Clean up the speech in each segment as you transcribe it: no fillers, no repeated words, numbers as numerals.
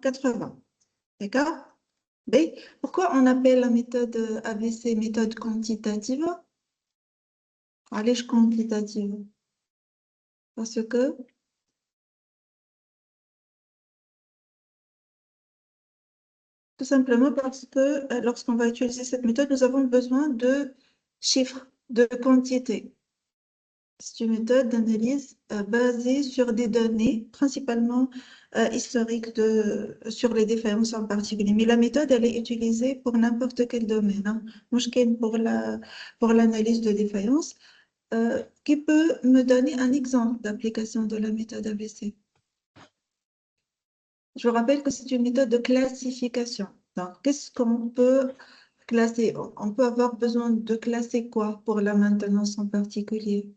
80. D'accord? B. Pourquoi on appelle la méthode ABC méthode quantitative? Allez, quantitative. Parce que tout simplement parce que lorsqu'on va utiliser cette méthode, nous avons besoin de chiffres, de quantités. C'est une méthode d'analyse basée sur des données, principalement historiques sur les défaillances en particulier. Mais la méthode, elle est utilisée pour n'importe quel domaine. Hein. Moi, je gagne pour l'analyse de défaillance. Qui peut me donner un exemple d'application de la méthode ABC? Je vous rappelle que c'est une méthode de classification. Donc, qu'est-ce qu'on peut classer? On peut avoir besoin de classer quoi pour la maintenance en particulier?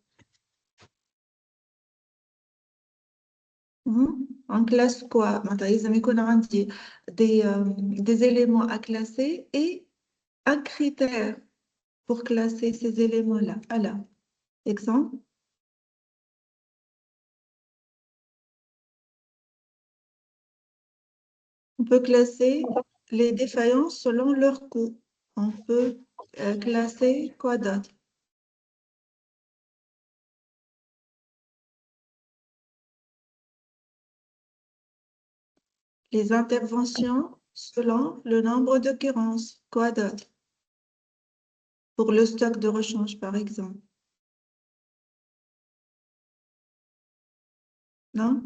On classe quoi? Maintenant, les amis qu'on a dit des éléments à classer et un critère pour classer ces éléments-là. Alors, exemple, on peut classer les défaillances selon leur coût. On peut classer quoi d'autre? Les interventions selon le nombre d'occurrences. Quoi d'autre? Pour le stock de rechange, par exemple. Non?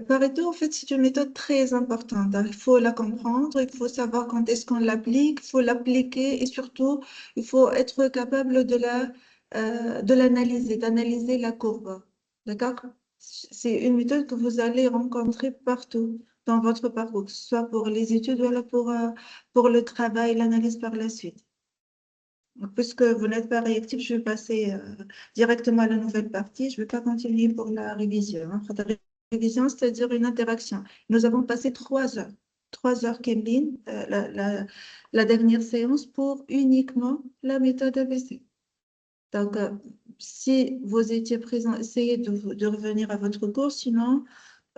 Pareto, en fait, c'est une méthode très importante. Hein. Il faut la comprendre, il faut savoir quand est-ce qu'on l'applique, il faut l'appliquer et surtout, il faut être capable de l'analyser, d'analyser la courbe. D'accord? C'est une méthode que vous allez rencontrer partout dans votre parcours, que ce soit pour les études ou alors pour le travail, l'analyse par la suite. Donc, puisque vous n'êtes pas réactif, je vais passer directement à la nouvelle partie. Je ne vais pas continuer pour la révision. Hein. La révision, c'est-à-dire une interaction. Nous avons passé 3 heures. 3 heures, Kemlin, la dernière séance pour uniquement la méthode ABC. Donc, si vous étiez présent, essayez de revenir à votre cours. Sinon,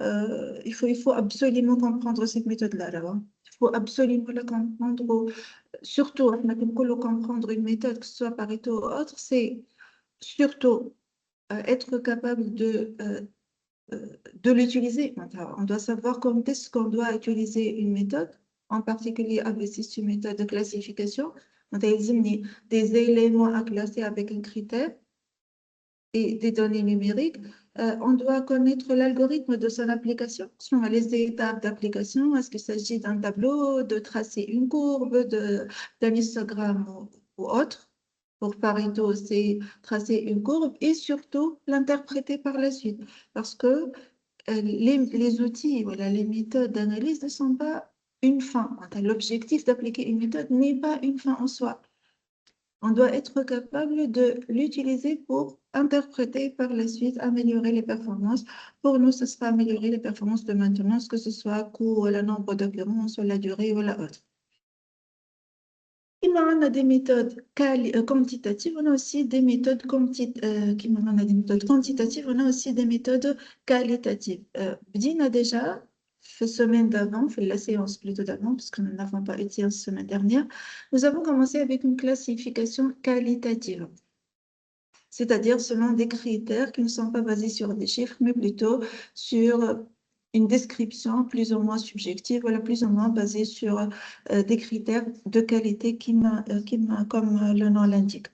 il faut absolument comprendre cette méthode-là. Il faut absolument la comprendre. Surtout, on a comprendre une méthode, que ce soit Pareto ou autre, c'est surtout être capable de l'utiliser. Enfin, on doit savoir quand est-ce qu'on doit utiliser une méthode, en particulier avec une méthode de classification. On a des éléments à classer avec un critère et des données numériques. On doit connaître l'algorithme de son application, selon les étapes d'application. Est-ce qu'il s'agit d'un tableau, de tracer une courbe, d'un histogramme ou autre? Pour Pareto, c'est tracer une courbe et surtout l'interpréter par la suite. Parce que les outils, voilà, les méthodes d'analyse ne sont pas une fin. L'objectif d'appliquer une méthode n'est pas une fin en soi. On doit être capable de l'utiliser pour interpréter par la suite, améliorer les performances. Pour nous, ce sera améliorer les performances de maintenance, que ce soit coût, le nombre d'occurrences, la durée ou la autre. On a des méthodes quantitatives, on a aussi des méthodes quantitatives, on a aussi des méthodes qualitatives. Bdine a déjà, semaine d'avant, fait la séance plutôt d'avant, parce que nous n'avons pas eu de séance semaine dernière, nous avons commencé avec une classification qualitative, c'est-à-dire selon des critères qui ne sont pas basés sur des chiffres, mais plutôt sur une description plus ou moins subjective, voilà, plus ou moins basée sur des critères de qualité comme le nom l'indique.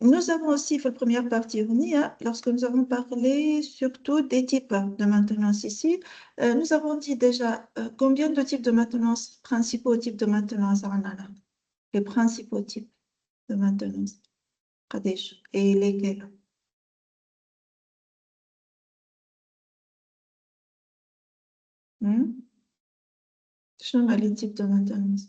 Nous avons aussi fait la première partie, lorsque nous avons parlé surtout des types de maintenance ici. Nous avons dit déjà combien de types de maintenance, principaux types de maintenance on a là, les principaux types de maintenance, Kadesh, et lesquels? Je nomme les types de maintenance.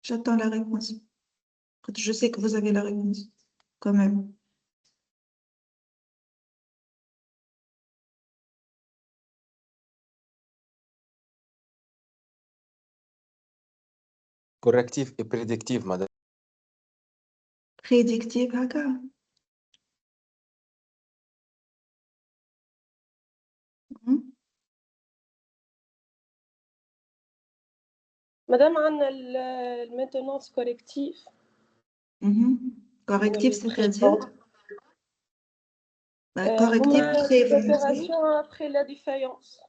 J'attends la réponse. Je sais que vous avez la réponse, quand même. corrective et prédictive, madame. Prédictive, d'accord. Mhm. Madame, on a la maintenance corrective. Corrective, c'est-à-dire corrective, Les préventive. opérations après la défaillance.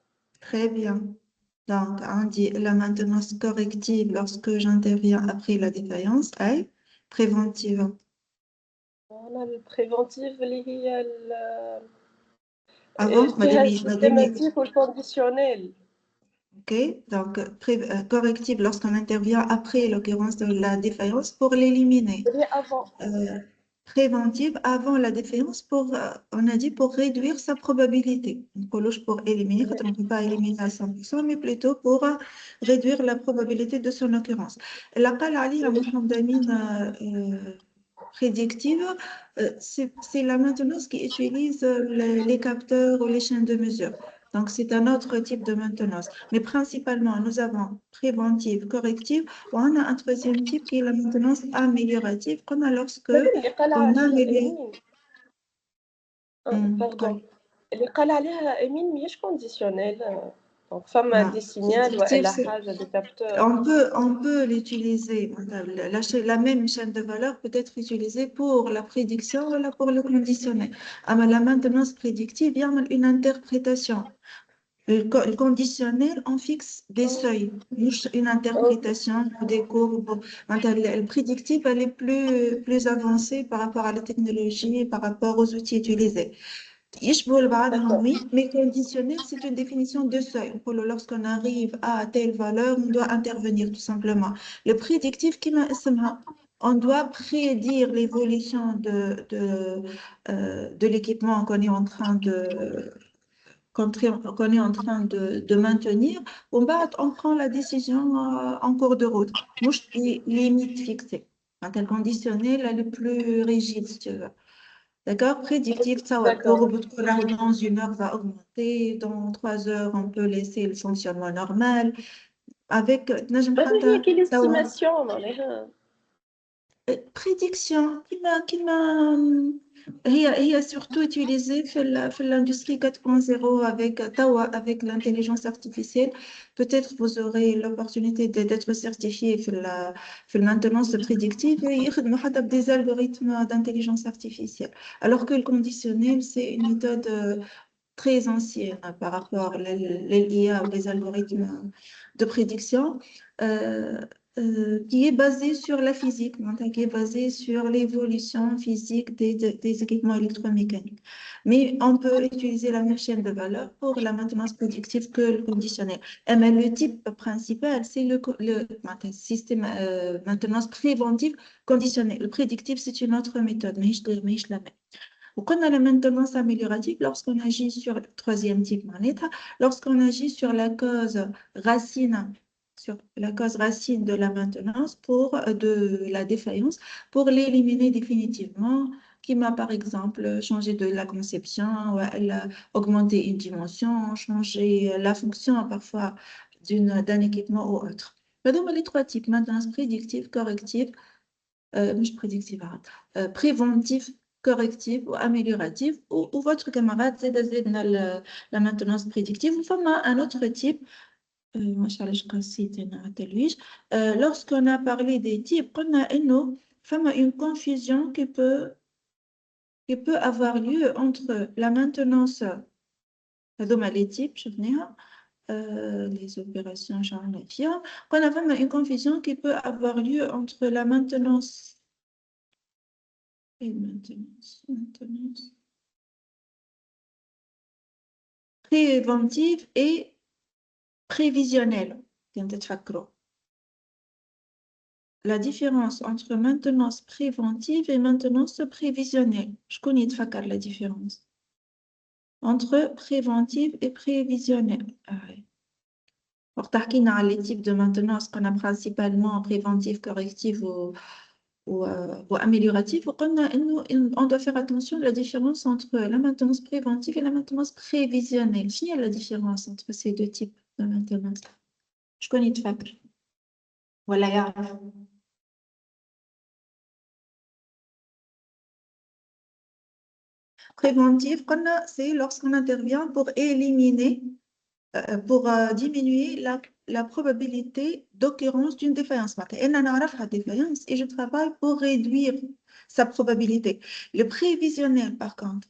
Très bien. Donc, on dit la maintenance corrective lorsque j'interviens après la défaillance et préventive. On a le préventif, Avant, madame, systématique ou le conditionnel. ok, donc corrective lorsqu'on intervient après l'occurrence de la défaillance pour l'éliminer. Et avant. Préventive avant la défaillance pour, on a dit pour réduire sa probabilité. Pour éliminer, on ne peut pas éliminer à 100%, mais plutôt pour réduire la probabilité de son occurrence. La prédictive, c'est la maintenance qui utilise les capteurs ou les chaînes de mesure. Donc, c'est un autre type de maintenance. Mais principalement, nous avons préventive, corrective, ou on a un troisième type qui est la maintenance améliorative, qu'on a lorsque on améliore. Pardon. اللي قال عليها أمين مش conditionnel. Donc, فما Non, des signaux وإلا حاجة des capteurs. on peut l'utiliser. La même chaîne de valeur peut être utilisée pour la prédiction ou pour le conditionnel. Mais la maintenance prédictive, il y a une interprétation. Le conditionnel, on fixe des seuils, une interprétation des courbes. Le prédictif, elle est plus avancée par rapport à la technologie, par rapport aux outils utilisés. Oui, mais conditionnel, c'est une définition de seuil. Lorsqu'on arrive à telle valeur, on doit intervenir tout simplement. Le prédictif, on doit prédire l'évolution de l'équipement qu'on est en train de maintenir. On prend la décision en cours de route. Moi, je dis limite fixée. Donc, le conditionnel, elle est plus rigide, si tu veux. D'accord? Prédictif, ça va. Dans une heure, va augmenter. Dans 3 heures, on peut laisser le fonctionnement normal. Avec هي كي l'estimation معناها. prédiction هي surtout utilisée في l'industrie 4.0 avec l'intelligence artificielle. Peut-être vous aurez l'opportunité d'être certifié في maintenance prédictive et يخدموا حتى des algorithmes d'intelligence artificielle. Alors que le conditionnel, c'est une méthode très ancienne par rapport aux l'IA ou les algorithmes de prédiction. Qui est basé sur la physique, donc, qui est basé sur l'évolution physique des équipements électromécaniques. Mais on peut utiliser la même chaîne de valeur pour la maintenance prédictive que le conditionnel. Mais le type principal, c'est le système maintenance préventive conditionnelle. Le prédictif, c'est une autre méthode, mais je la mets. Donc, on a la maintenance améliorative lorsqu'on agit sur le troisième type, lorsqu'on agit sur la cause racine de la maintenance de la défaillance pour l'éliminer définitivement, qui m'a par exemple changé de la conception, ou elle a augmenté une dimension, changé la fonction parfois d'un équipement ou autre. Donc, les trois types, maintenance prédictive, corrective, préventif, correctif ou amélioratif, ou votre camarade c'est la maintenance prédictive, ou un autre type. Lorsqu'on a parlé des types, on a une confusion qui peut avoir lieu entre la maintenance, les types, les opérations charnières. On a une confusion qui peut avoir lieu entre la maintenance et maintenance préventive et prévisionnelle. La différence entre maintenance préventive et maintenance prévisionnelle. Je connais la différence entre préventive et prévisionnelle. Pour parler les types de maintenance qu'on a principalement préventive, corrective ou améliorative, on doit faire attention à la différence entre la maintenance préventive et la maintenance prévisionnelle. Quelle est la différence entre ces deux types de maintenance? Je connais de facteurs. ولا يعرف. Préventif, c'est lorsqu'on intervient pour éliminer, pour diminuer la probabilité d'occurrence d'une défaillance. معناتها أنا نعرف la défaillance et je travaille pour réduire sa probabilité. Le prévisionnel, par contre,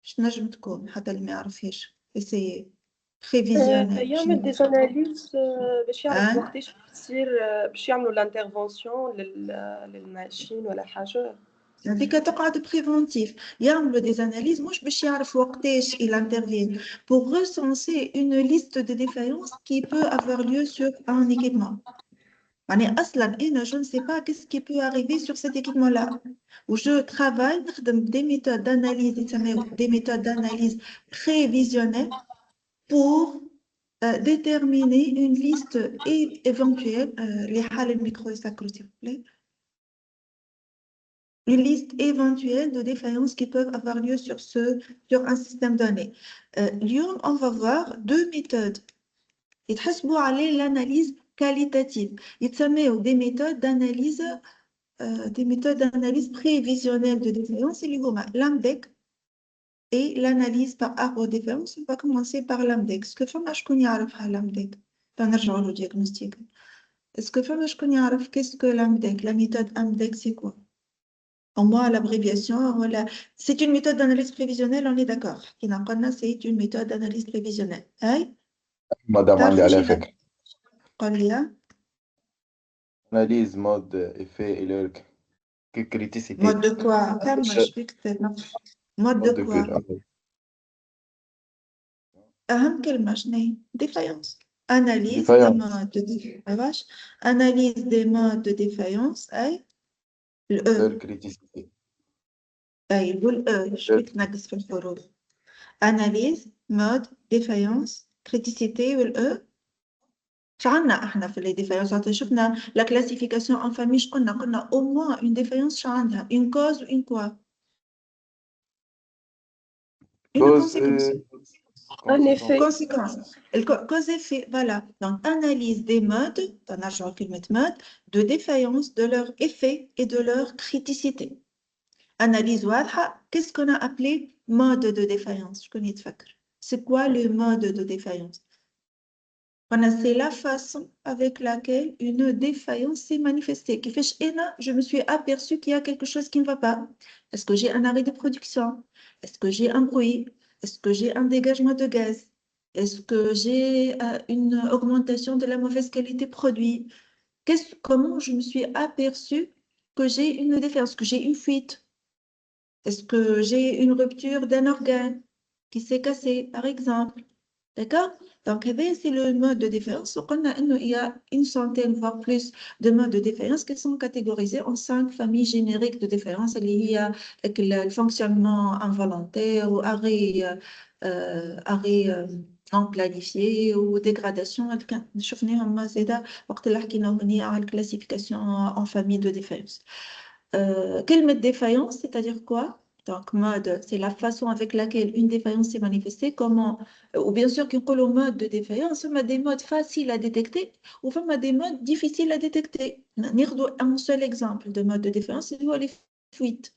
je نجم تكون حتى اللي ما يعرفهاش. Essayez. Prévisionnel. يعمل دي اناليز باش يعرف Hein? وقتاش تصير باش يعملوا الانترفونسيون للماشين ولا حاجه. هذيك تقعد préventif. يعملوا des analyses مش باش يعرف وقتاش il intervient pour recenser une liste de défaillances qui peut avoir lieu sur un équipement. يعني أصلاً أنا je ne sais pas qu'est-ce qui peut arriver sur cet équipement-là. Où je travaille نخدم des méthodes d'analyse des méthodes d'analyse prévisionnelles pour déterminer une liste éventuelle les حال الميكرو يسكروا s'il vous plaît. Une liste éventuelle de défaillances qui peuvent avoir lieu sur un système donné. اليوم on va voir deux méthodes. يتحسبوا على l'analyse qualitative. يتسموا des méthodes d'analyse prévisionnelle de défaillance اللي هما l'AMDEC et l'analyse par arbre de défaillance. On va commencer par l'AMDEC. Est-ce que فما شكون يعرفها l'AMDEC؟ نرجعوا له diagnostic. Est-ce que فما شكون يعرف qu'est-ce que l'AMDEC? La méthode AMDEC c'est quoi? En moi, l'abréviation, voilà. C'est une méthode d'analyse prévisionnelle, on est d'accord. C'est une méthode d'analyse prévisionnelle. Aïe, مدام عندي على فكرة قال لي analyse mode effet et leur criticité. mode de quoi? Comme je fais que c'est mode de quoi? أهم كلمة شنو؟ Défaillance. Analyse des modes de défaillance. Analyse des modes de défaillance. أي leur criticité. أي والE شو بك نقص في الحروف. Analyse, mode, défaillance, criticité والE. شعلنا احنا في les défaillances شفنا la classification en famille قلنا au moins une défaillance شعلنا une cause ou une quoi une conséquence Un effet. conséquence cause effet voilà donc analyse des modes نرجعوا كلمة mode de défaillance de leur effet et de leur criticité analyse واضحة qu'est-ce qu'on a appelé mode de défaillance شكون يتفكر c'est quoi le mode de défaillance c'est la façon avec laquelle une défaillance s'est manifestée. Qui fait je me suis aperçue qu'il y a quelque chose qui ne va pas. Est-ce que j'ai un arrêt de production? Est-ce que j'ai un bruit? Est-ce que j'ai un dégagement de gaz? Est-ce que j'ai une augmentation de la mauvaise qualité produit? Comment je me suis aperçue que j'ai une défaillance, que j'ai une fuite? Est-ce que j'ai une rupture d'un organe qui s'est cassé, par exemple? D'accord? Donc, c'est le mode de défaillance. Il y a une centaine, voire plus, de modes de défaillance qui sont catégorisés en 5 familles génériques de défaillance. Il y a le fonctionnement involontaire ou arrêt non planifié ou dégradation. شفناهم زادا وقت اللي حكينا هنا على classification en famille de défaillance. كلمة défaillance, c'est-à-dire quoi? Donc, mode, c'est la façon avec laquelle une défaillance s'est manifestée. Comment, ou bien sûr, qu'on parle au mode de défaillance, on a des modes faciles à détecter ou on a des modes difficiles à détecter. Un seul exemple de mode de défaillance, c'est les fuites.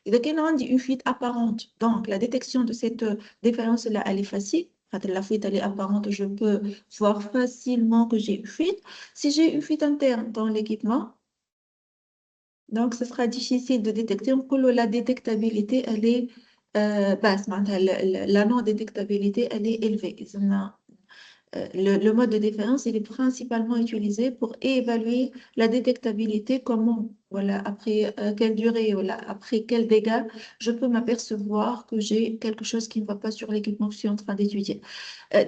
Et donc, on dit une fuite apparente. Donc, la détection de cette défaillance-là, elle est facile. Quand la fuite elle est apparente, je peux voir facilement que j'ai une fuite. Si j'ai une fuite interne dans l'équipement, donc, ce sera difficile de détecter. On peut la détectabilité, elle est basse. La non-détectabilité, elle est élevée. Le mode de défaillance, il est principalement utilisé pour évaluer la détectabilité. Comment, voilà, après quelle durée, voilà, après quel dégât, je peux m'apercevoir que j'ai quelque chose qui ne va pas sur l'équipement que je suis en train d'étudier.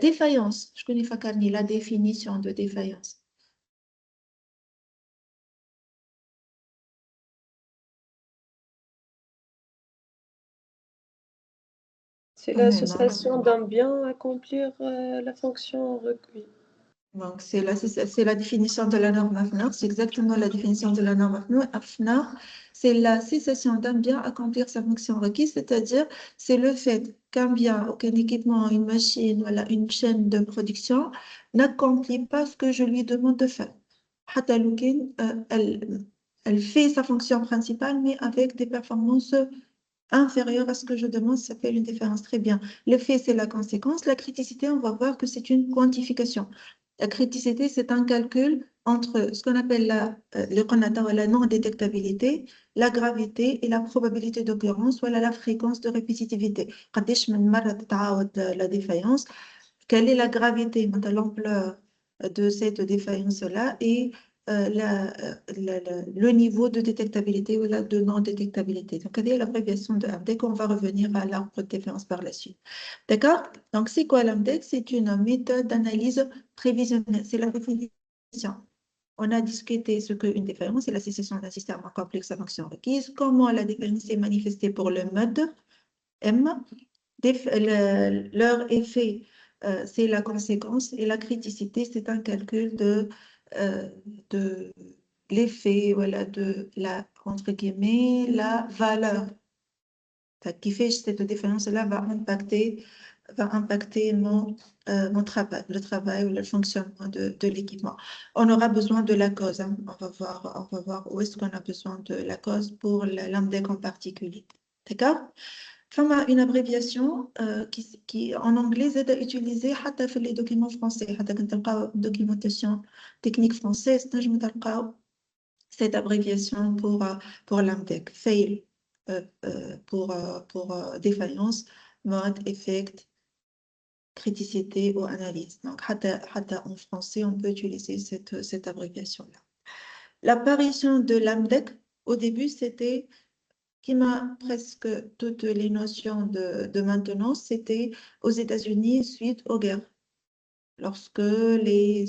Défaillance, je connais Fakarni, la définition de défaillance. C'est l'association d'un bien à accomplir la fonction requise. Donc, c'est la définition de la norme AFNOR, c'est exactement la définition de la norme AFNOR. C'est la cessation d'un bien à accomplir sa fonction requise, c'est-à-dire c'est le fait qu'un bien, ou qu'un équipement, une machine, voilà, une chaîne de production n'accomplit pas ce que je lui demande de faire. حتى لو كان elle fait sa fonction principale, mais avec des performances inférieures à ce que je demande, ça s'appelle une différence. Très bien. Le fait, c'est la conséquence. La criticité, on va voir que c'est une quantification. La criticité, c'est un calcul entre ce qu'on appelle la non-détectabilité, la gravité et la probabilité d'occurrence, voilà la fréquence de répétitivité. قديش من مرة تتعاود la défaillance, quelle est la gravité, l'ampleur de cette défaillance-là et le niveau de détectabilité ou de non-détectabilité. Donc, c'est l'abréviation de AMDEC. On va revenir à l'arbre de déférence par la suite. D'accord? Donc, c'est quoi l'AMDEC? C'est une méthode d'analyse prévisionnelle. C'est la définition. On a discuté ce qu'est une défaillance, c'est la sécession d'un système en complexe à fonction requise. Comment la défaillance est manifestée pour le mode M. Leur effet, c'est la conséquence et la criticité, c'est un calcul de l'effet, voilà, de la, entre guillemets, la valeur qui fait cette différence-là va impacter mon travail, le travail ou le fonctionnement de l'équipement. On aura besoin de la cause, hein. On va voir où est-ce qu'on a besoin de la cause pour l'AMDEC en particulier. D'accord? Enfin, une abréviation qui en anglais est utilisée حتى في les documents français. حتى كنت تلقاو documentation technique française تنجموا تلقاو cette abréviation pour l'AMDEC. Fail pour défaillance, mode, effect, criticité ou analyse. Donc, حتى en français, on peut utiliser cette abréviation-là. L'apparition de l'AMDEC, au début, c'était qui m'a presque toutes les notions de maintenance, c'était aux États-Unis suite aux guerres. Lorsque les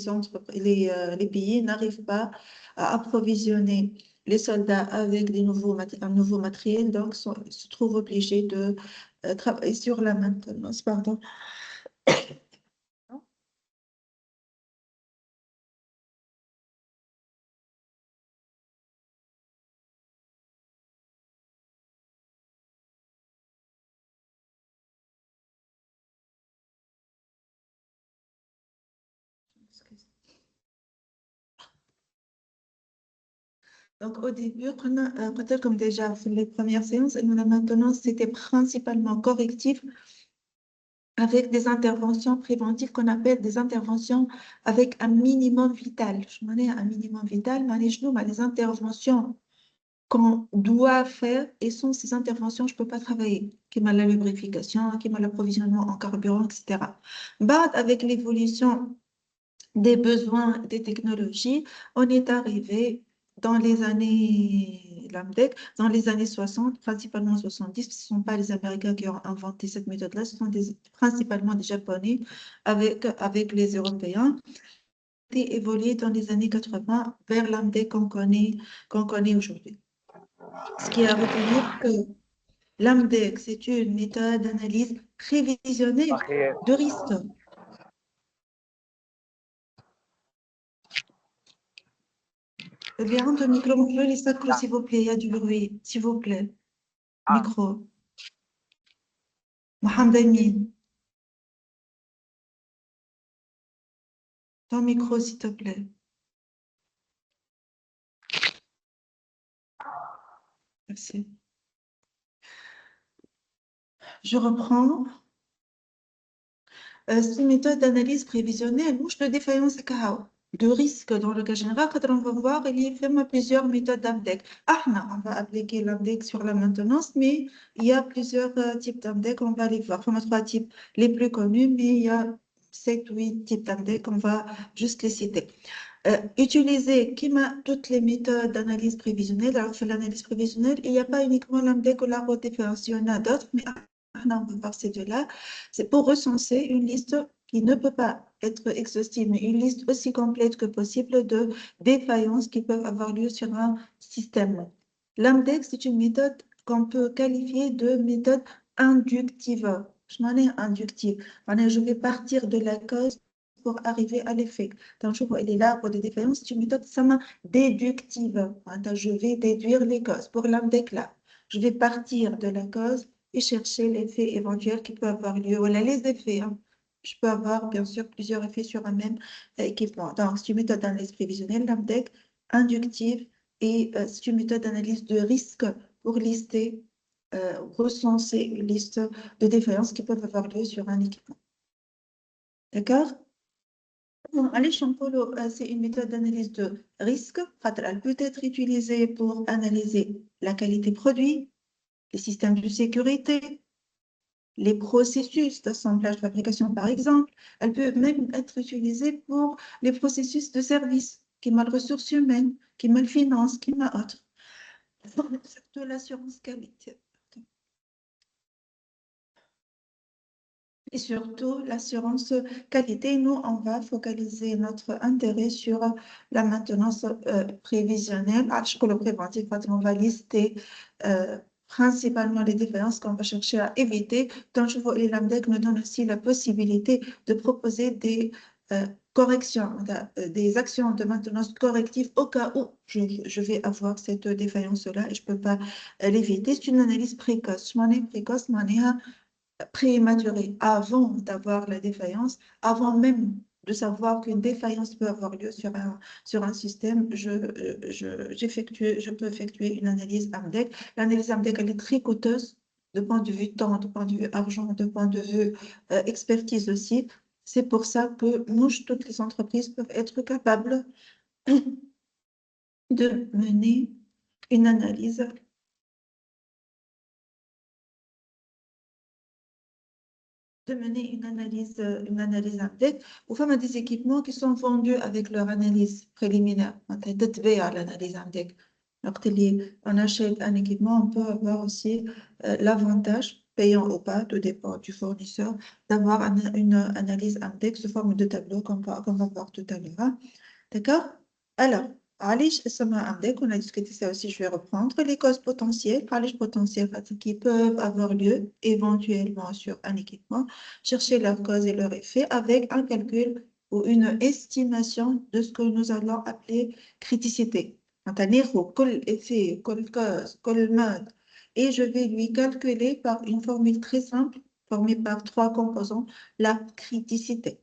pays n'arrivent pas à approvisionner les soldats avec un nouveau matériel, donc se trouvent obligés de travailler sur la maintenance. Pardon. Donc, au début, peut-être comme déjà fait les premières séances, la maintenance, c'était principalement correctif avec des interventions préventives qu'on appelle des interventions avec un minimum vital. Je m'en ai un minimum vital, mais les interventions qu'on doit faire et sans ces interventions, je ne peux pas travailler. Qui m'a la lubrification, qui m'a l'approvisionnement en carburant, etc. Avec l'évolution des besoins des technologies, on est arrivé dans les années l'AMDEC, dans les années 60, principalement 70, ce ne sont pas les Américains qui ont inventé cette méthode-là, ce sont principalement des Japonais avec les Européens, et évolué dans les années 80 vers l'AMDEC qu'on connaît aujourd'hui. Ce qui est à retenir que l'AMDEC, c'est une méthode d'analyse prévisionnelle de risque. Bien, ton micro, on peut les sacres, s'il vous plaît, il y a du bruit, s'il vous plaît. Micro. Mohamed Amin. Ton micro, s'il te plaît. Merci. Je reprends. C'est une méthode d'analyse prévisionnelle. Où je te défaillance de risque dans le cas général. Quand on va voir, il y a plusieurs méthodes d'AMDEC. On va appliquer l'AMDEC sur la maintenance, mais il y a plusieurs types d'AMDEC. On va les voir. On a 3 types les plus connus, mais il y a 7 ou 8 types d'AMDEC. On va juste les citer. Utiliser toutes les méthodes d'analyse prévisionnelle. Alors, pour l'analyse prévisionnelle, il n'y a pas uniquement l'AMDEC ou la redéférence. Il y en a d'autres, mais on va voir ces deux-là. C'est pour recenser une liste qui ne peut pas être exhaustive, mais une liste aussi complète que possible de défaillances qui peuvent avoir lieu sur un système. L'AMDEC, c'est une méthode qu'on peut qualifier de méthode inductive. Je m'en ai inductive. Je vais partir de la cause pour arriver à l'effet. Donc, il est là pour des défaillances, c'est une méthode déductive. Je vais déduire les causes. Pour l'AMDEC, là, je vais partir de la cause et chercher l'effet éventuel qui peut avoir lieu. Voilà les effets. je peux avoir bien sûr plusieurs effets sur un même équipement. Donc, c'est une méthode d'analyse prévisionnelle, l'AMDEC, inductive, et c'est une méthode d'analyse de risque pour lister, recenser une liste de défaillances qui peuvent avoir lieu sur un équipement. D'accord? Bon, allez, Champolo, c'est une méthode d'analyse de risque. Elle peut être utilisée pour analyser la qualité produit, les systèmes de sécurité, les processus d'assemblage de fabrication, par exemple. Elle peut même être utilisée pour les processus de service, qui mal ressources humaines, qui mal finance, qui mal autre. De l'assurance qualité. Et surtout, l'assurance qualité, nous, on va focaliser notre intérêt sur la maintenance prévisionnelle. Le préventif, on va lister principalement les défaillances qu'on va chercher à éviter. Donc, je vois, les LAMDEC nous donnent aussi la possibilité de proposer des corrections, des actions de maintenance corrective au cas où je vais avoir cette défaillance-là et je ne peux pas l'éviter. C'est une analyse précoce. Je m'en ai précoce, prématuré avant d'avoir la défaillance, avant même de savoir qu'une défaillance peut avoir lieu sur un système, je peux effectuer une analyse AMDEC. L'analyse AMDEC, elle est très coûteuse de point de vue temps, de point de vue argent, de point de vue expertise aussi. C'est pour ça que nous, toutes les entreprises peuvent être capables de mener une analyse une analyse AMDEC ou femmes des équipements qui sont vendus avec leur analyse préliminaire. On à l'analyse AMDEC. Donc, on achète un équipement, on peut avoir aussi l'avantage, payant ou pas, tout dépend du fournisseur, d'avoir une analyse AMDEC sous forme de tableau qu'on va voir tout à l'heure. Hein. D'accord? Alors, Alish, on a discuté ça aussi, je vais reprendre les causes potentielles, Alish potentielles qui peuvent avoir lieu éventuellement sur un équipement, chercher leurs causes et leurs effets avec un calcul ou une estimation de ce que nous allons appeler criticité. Quel effet, quelle cause, quel mode, et je vais lui calculer par une formule très simple, formée par 3 composants, la criticité.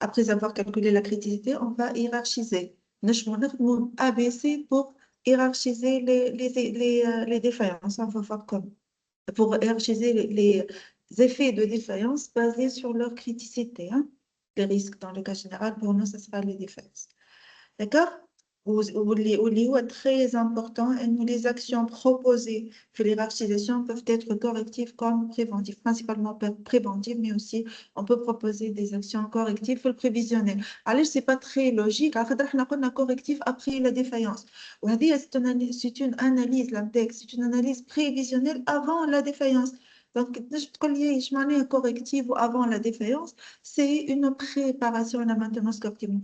Après avoir calculé la criticité, on va hiérarchiser. Nous avons ABC pour hiérarchiser les défaillances. On va voir comme. Pour hiérarchiser les effets de défaillance basés sur leur criticité. Hein. Les risques, dans le cas général, pour nous, ce sera les défaillances. D'accord? Ou très important, et nous, les actions proposées pour l'hierarchisation peuvent être correctives comme préventives, principalement préventives, mais aussi on peut proposer des actions correctives pour le prévisionnel. Alors, ce n'est pas très logique. Alors, on a correctif après la défaillance. C'est une analyse, c'est une analyse prévisionnelle avant la défaillance. Donc, je corrective avant la défaillance, c'est une préparation à la maintenance corrective.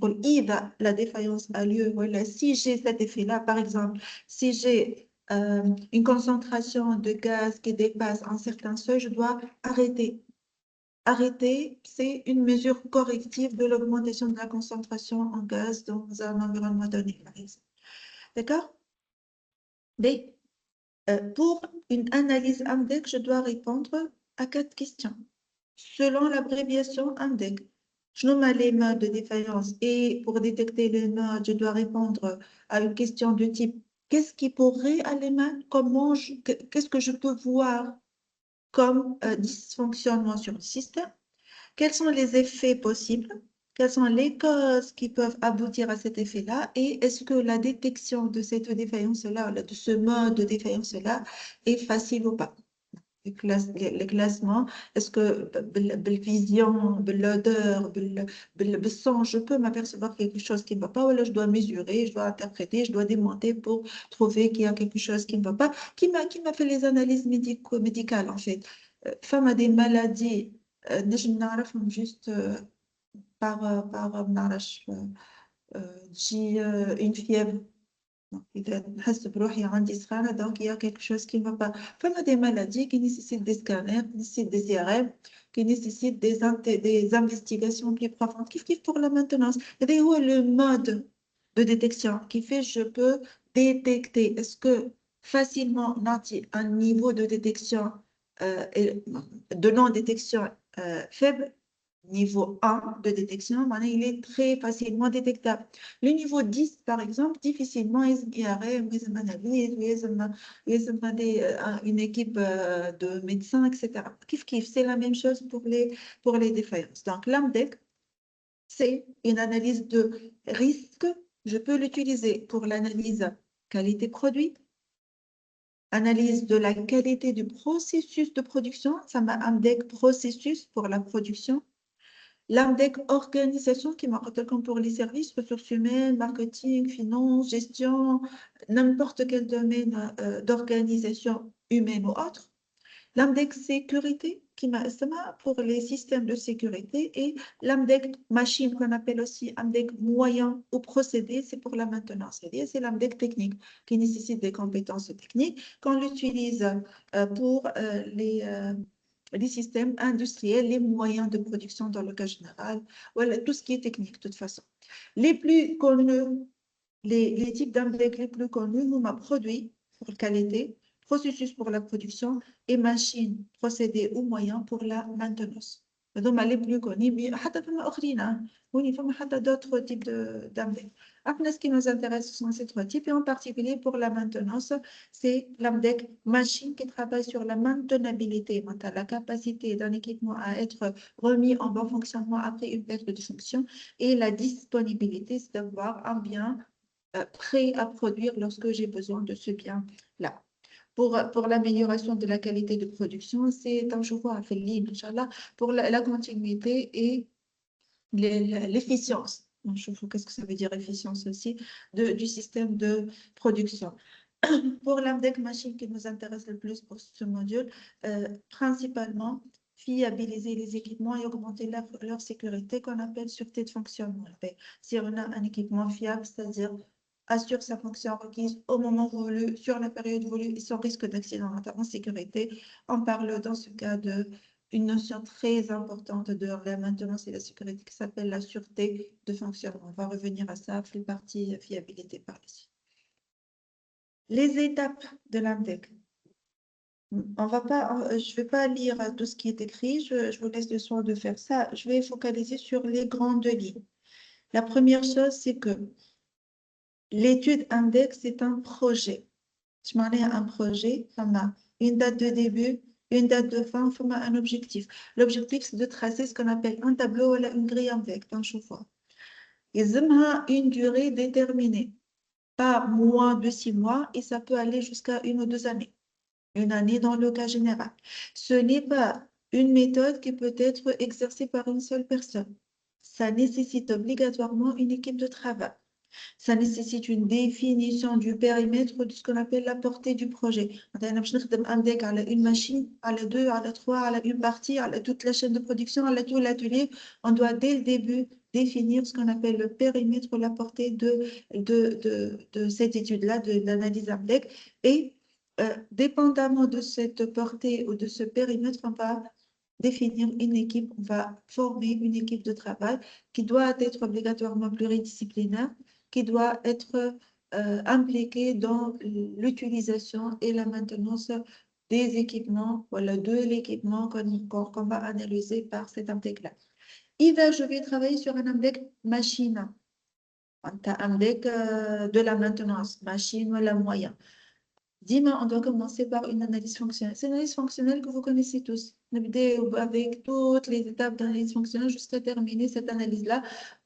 La défaillance a lieu, voilà, si j'ai cet effet-là, par exemple, si j'ai une concentration de gaz qui dépasse un certain seuil, je dois arrêter. Arrêter, c'est une mesure corrective de l'augmentation de la concentration en gaz dans un environnement donné, par exemple. D'accord? Pour une analyse AMDEC, je dois répondre à 4 questions. Selon l'abréviation AMDEC, je nomme les modes de défaillance et pour détecter les modes, je dois répondre à une question de type qu'est-ce qui pourrait aller mal? Qu'est-ce que je peux voir comme dysfonctionnement sur le système? Quels sont les effets possibles? Quelles sont les causes qui peuvent aboutir à cet effet-là? Et est-ce que la détection de cette défaillance-là, de ce mode de défaillance-là, est facile ou pas? Les classements, est-ce que la vision, l'odeur, le son, je peux m'apercevoir quelque chose qui ne va pas, ou là je dois mesurer, je dois interpréter, je dois démonter pour trouver qu'il y a quelque chose qui ne va pas, qui m'a fait les analyses médicales en fait. Femme a des maladies, juste j'ai une fièvre. إذا نحس بروحي عندي سخانة donc il y a quelque chose qui ne va pas. فما des maladies qui nécessitent des scanners, qui nécessitent des IRM, qui nécessitent des investigations plus profondes. Kiff pour la maintenance. C'est le mode de détection qui fait je peux détecter. Est-ce que facilement un niveau de détection de non-détection faible Niveau 1 de détection, maintenant, il est très facilement détectable. Le niveau 10, par exemple, difficilement, une équipe de médecins, etc. C'est la même chose pour les défaillances. Donc, l'AMDEC, c'est une analyse de risque. Je peux l'utiliser pour l'analyse qualité produit, analyse de la qualité du processus de production, ça m'a AMDEC processus pour la production. L'AMDEC organisation qui m'appelle comme pour les services, ressources humaines, marketing, finance, gestion, n'importe quel domaine d'organisation humaine ou autre. L'AMDEC sécurité qui m'a pour les systèmes de sécurité et l'AMDEC machine qu'on appelle aussi AMDEC moyen ou procédé, c'est pour la maintenance. C'est l'AMDEC technique qui nécessite des compétences techniques qu'on l'utilise pour les systèmes industriels, les moyens de production dans le cas général, voilà, tout ce qui est technique de toute façon. Les plus connus, les types d'AMDEC les plus connus, nous m'a produit pour qualité, processus pour la production et machine, procédé ou moyen pour la maintenance. Donc, les plus connus, mais il y a d'autres types d'AMDEC. Après, ce qui nous intéresse sont ces trois types, et en particulier pour la maintenance, c'est l'AMDEC machine qui travaille sur la maintenabilité, la capacité d'un équipement à être remis en bon fonctionnement après une perte de fonction, et la disponibilité, c'est d'avoir un bien prêt à produire lorsque j'ai besoin de ce bien-là. Pour l'amélioration de la qualité de production, c'est un choix à faire Inch'Allah, pour la continuité et l'efficience. Qu'est-ce que ça veut dire efficience aussi du système de production. Pour l'AMDEC machine qui nous intéresse le plus pour ce module, principalement fiabiliser les équipements et augmenter leur sécurité qu'on appelle sûreté de fonctionnement. Si on a un équipement fiable, c'est-à-dire assure sa fonction requise au moment voulu, sur la période voulue et sans risque d'accident en sécurité. On parle dans ce cas d'une notion très importante de la maintenance et la sécurité qui s'appelle la sûreté de fonctionnement. On va revenir à ça, plus partie fiabilité par la suite. Les étapes de l'AMDEC. Je ne vais pas lire tout ce qui est écrit, je vous laisse le soin de faire ça. Je vais focaliser sur les grandes lignes. La première chose, c'est que l'étude index est un projet. Je m'en ai un projet, une date de début, une date de fin, un objectif. L'objectif, c'est de tracer ce qu'on appelle un tableau ou une grille index, un chauffeur. Il y a une durée déterminée, pas moins de 6 mois, et ça peut aller jusqu'à 1 ou 2 années. Une année dans le cas général. Ce n'est pas une méthode qui peut être exercée par une seule personne. Ça nécessite obligatoirement une équipe de travail. Ça nécessite une définition du périmètre de ce qu'on appelle la portée du projet. Une machine, à la deux, à la trois, à la une partie, à toute la chaîne de production, à tout l'atelier. On doit dès le début définir ce qu'on appelle le périmètre, la portée de cette étude-là, de l'analyse AMDEC. Et dépendamment de cette portée ou de ce périmètre, on va définir une équipe, on va former une équipe de travail qui doit être obligatoirement pluridisciplinaire, qui doit être impliquée dans l'utilisation et la maintenance des équipements, voilà, de l'équipement qu'on va analyser par cet AMDEC-là. Je vais travailler sur un AMDEC machine, un AMDEC de la maintenance, machine ou la moyen. On doit commencer par une analyse fonctionnelle. C'est une analyse fonctionnelle que vous connaissez tous. Avec toutes les étapes d'analyse fonctionnelle jusqu'à terminer cette analyse-là.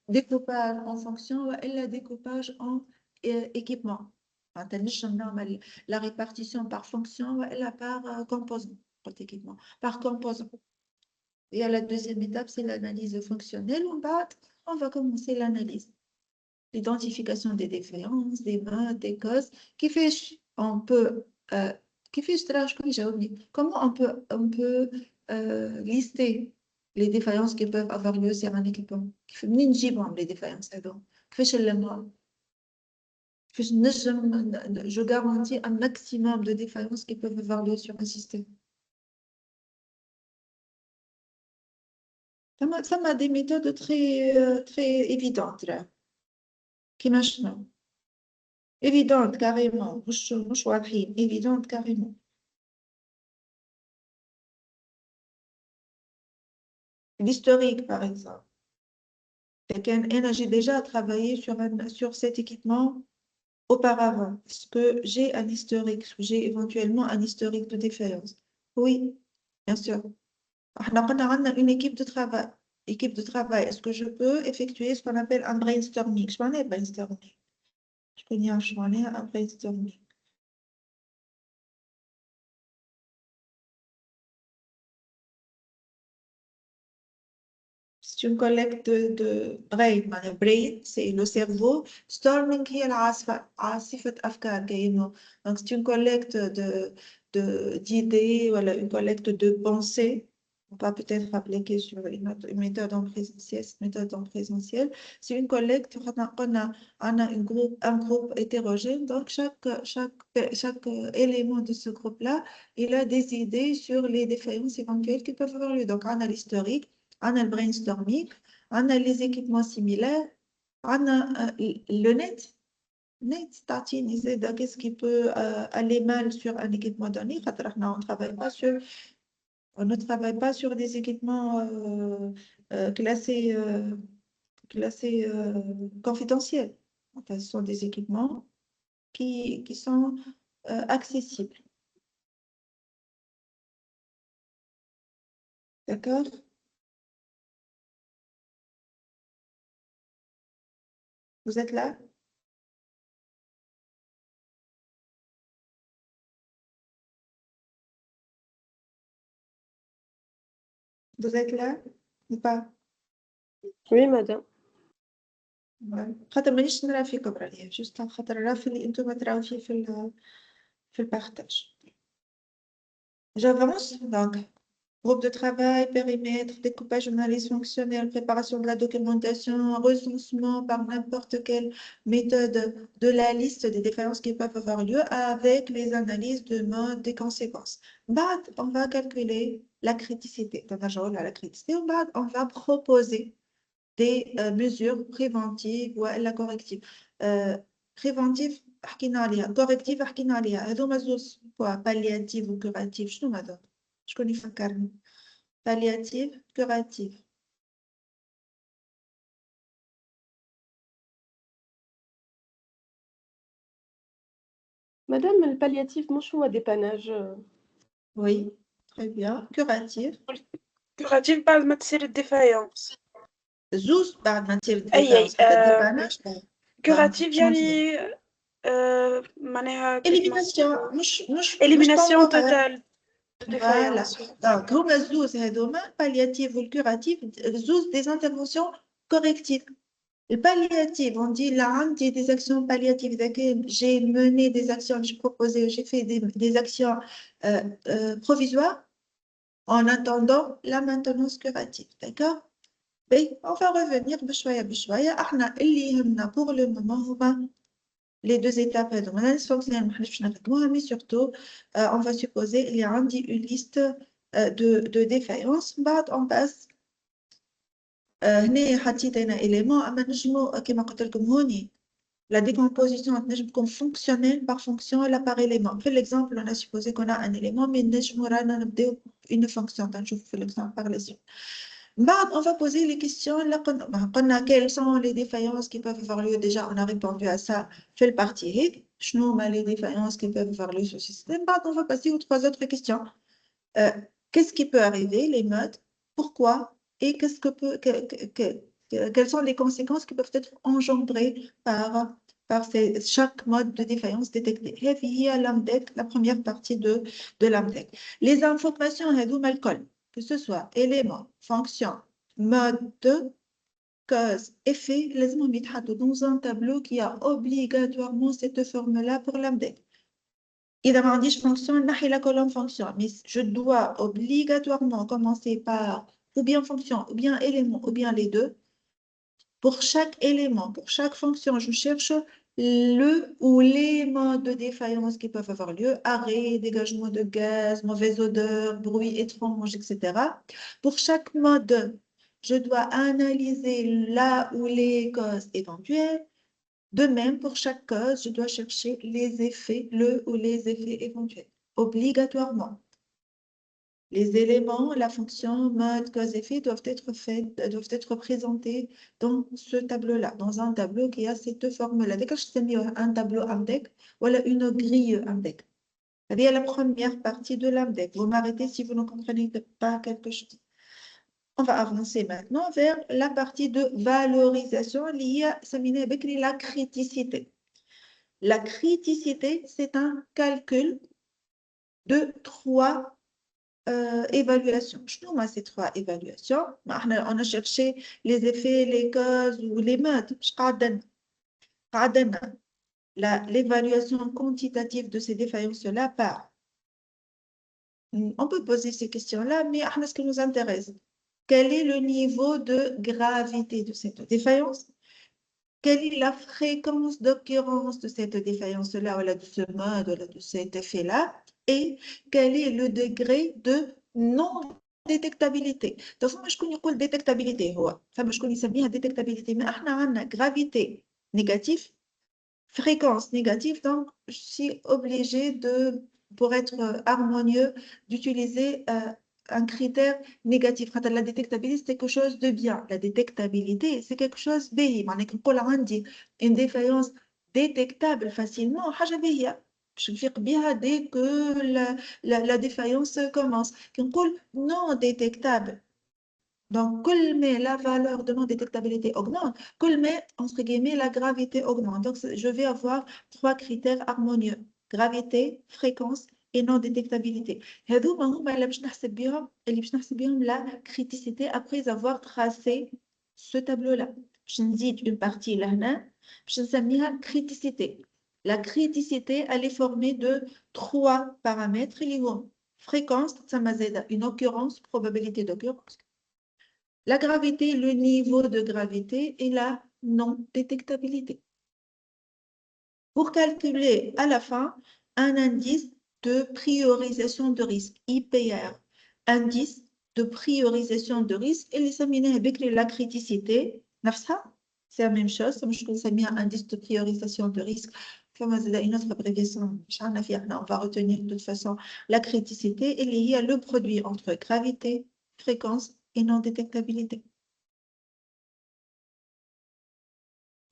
Découpage en fonction et le découpage en équipement. La répartition par fonction et par composant, par composant. Et à la deuxième étape, c'est l'analyse fonctionnelle. On va commencer l'analyse. L'identification des défaillances, des modes, des causes, comment on peut lister les défaillances qui peuvent avoir lieu sur un équipement. Les défaillances, je garantis un maximum de défaillances qui peuvent avoir lieu sur un système. Ça m'a des méthodes très évidentes là. Qui maintenant. Évidente carrément, évidente carrément. l'historique, par exemple. J'ai déjà travaillé sur cet équipement auparavant. Est-ce que j'ai un historique? J'ai éventuellement un historique de défaillance? Oui, bien sûr. On a une équipe de travail. Équipe de travail. Est-ce que je peux effectuer ce qu'on appelle un brainstorming? Je connais brainstorming. Je connais un brainstorming. C'est une collecte de brain. Brain, c'est le cerveau. Storming, هي عاصفة أفكار كأنه. Donc, c'est une collecte d'idées, voilà, une collecte de pensées. On va peut-être appliquer sur une méthode en présentiel. Cette méthode en présentiel, c'est une collecte. On a un groupe hétérogène. Donc, chaque élément de ce groupe-là, il a des idées sur les défaillances éventuelles qui peuvent avoir lieu. Donc, on a l'historique. On a le brainstorming, on a les équipements similaires, on a le net. Net, starting, qu'est-ce qui peut aller mal sur un équipement donné? On ne travaille pas sur des équipements classés, confidentiels. Enfin, ce sont des équipements qui sont accessibles. D'accord? Vous êtes là? Vous êtes là ou pas? Oui, madame. خاطر مانيش نرى فيكم راني جوست خاطر نرى في اللي انتم تراو فيه في البارتاج. J'avance donc groupe de travail, périmètre, découpage, analyse fonctionnelle, préparation de la documentation, recensement par n'importe quelle méthode de la liste des défaillances qui peuvent avoir lieu avec les analyses de mode des conséquences. On va calculer la criticité. La criticité, on va proposer des mesures préventives ou la corrective. Préventive, حكينا عليها. Corrective, حكينا عليها. هذوما زوز palliative ou curative. شنو هذا؟ شكون يفكرني؟ Palliative, curative. Madame, le palliatif, مش هو dépannage. Oui, très bien. Curative. Curative بعد ما تصير الديفايونس. زوز بعد ما تصير أي الديفايونس. الديباناج كوراتيف يعني معناها إليميناسيون مش إليميناسيون temporaire. توتال Voilà. Donc, هما زوز هذوما palliative ou curative زوز des interventions correctives. Le palliatif, on dit là, des actions palliatives. J'ai mené des actions, j'ai proposé, j'ai fait des actions provisoires en attendant la maintenance curative. D'accord? Mais on va revenir بشوية. احنا اللي يهمنا pour le moment هما les deux étapes. Donc, l'analyse fonctionnelle, mais surtout, on va supposer qu'il y a une liste de défaillances. On passe هنا حطيت انا élément اما نجمو كما قلت لكم هوني la décomposition تنجم تكون fonctionnelle par fonction ولا par élément. في l'exemple on a supposé qu'on a un élément mais نجمو رانا نبداو une fonction تنشوف في l'exemple par la suite. بعد on va poser les questions là قلنا quelles sont les défaillances qui peuvent avoir lieu. Déjà on a répondu à ça في الpartie هيك شنو هما les défaillances qui peuvent avoir lieu sur ce système. بعد on va passer aux trois autres questions. Qu'est-ce qui peut arriver, les modes, pourquoi et quelles sont les conséquences qui peuvent être engendrées par chaque mode de défaillance détecté. هذه هي l'AMDEC, la première partie de l'AMDEC. Les informations هذوما الكل, que ce soit éléments, fonctions, mode, cause, effet, لازمهم يتحطوا dans un tableau qui a obligatoirement cette forme-là pour l'AMDEC. إذا ما عنديش fonction نحي la colonne fonction, mais je dois obligatoirement commencer par ou bien fonction, ou bien élément, ou bien les deux. Pour chaque élément, pour chaque fonction, je cherche le ou les modes de défaillance qui peuvent avoir lieu, arrêt, dégagement de gaz, mauvaise odeur, bruit étrange, etc. Pour chaque mode, je dois analyser là où les causes éventuelles. De même, pour chaque cause, je dois chercher les effets, le ou les effets éventuels, obligatoirement. Les éléments, la fonction, mode, cause, effet doivent être présentés dans ce tableau-là, dans un tableau qui a ces deux formes-là. Dès que je t'ai un tableau AMDEC, voilà une grille AMDEC. C'est la première partie de l'AMDEC. Vous m'arrêtez si vous ne comprenez pas quelque chose. On va avancer maintenant vers la partie de valorisation liée à la criticité. La criticité, c'est un calcul de trois évaluations. Je nous ces trois évaluations. On a cherché les effets, les causes ou les modes. L'évaluation quantitative de ces défaillances-là par. On peut poser ces questions-là, mais ce qui nous intéresse, quel est le niveau de gravité de cette défaillance? Quelle est la fréquence d'occurrence de cette défaillance-là, ou de ce mode, ou de cet effet-là? Et quel est le degré de non-détectabilité? Donc, je connais la détectabilité. Je connais la détectabilité, mais on a gravité négative, fréquence négative, donc je suis obligée pour être harmonieux, d'utiliser un critère négatif. La détectabilité, c'est quelque chose de bien. La détectabilité, c'est quelque chose de bien. Une défaillance détectable facilement, je fais bien dès que la défaillance commence. Non détectable. Donc, mais la valeur de non-détectabilité augmente, mais, entre guillemets, la gravité augmente. Donc, je vais avoir trois critères harmonieux. Gravité, fréquence et non-détectabilité. هذوما هما اللي باش نحسب بهم la criticité après avoir tracé ce tableau-là. باش نزيد une partie لهنا باش نسميها criticité. La criticité, elle est formée de trois paramètres. Fréquence, ça m'a une occurrence, probabilité d'occurrence. La gravité, le niveau de gravité et la non-détectabilité. Pour calculer à la fin un indice de priorisation de risque, IPR, indice de priorisation de risque, et les aménés avec la criticité, c'est la même chose, je un indice de priorisation de risque. Une autre abréviation, on va retenir de toute façon la criticité et liée à le produit entre gravité, fréquence et non-détectabilité.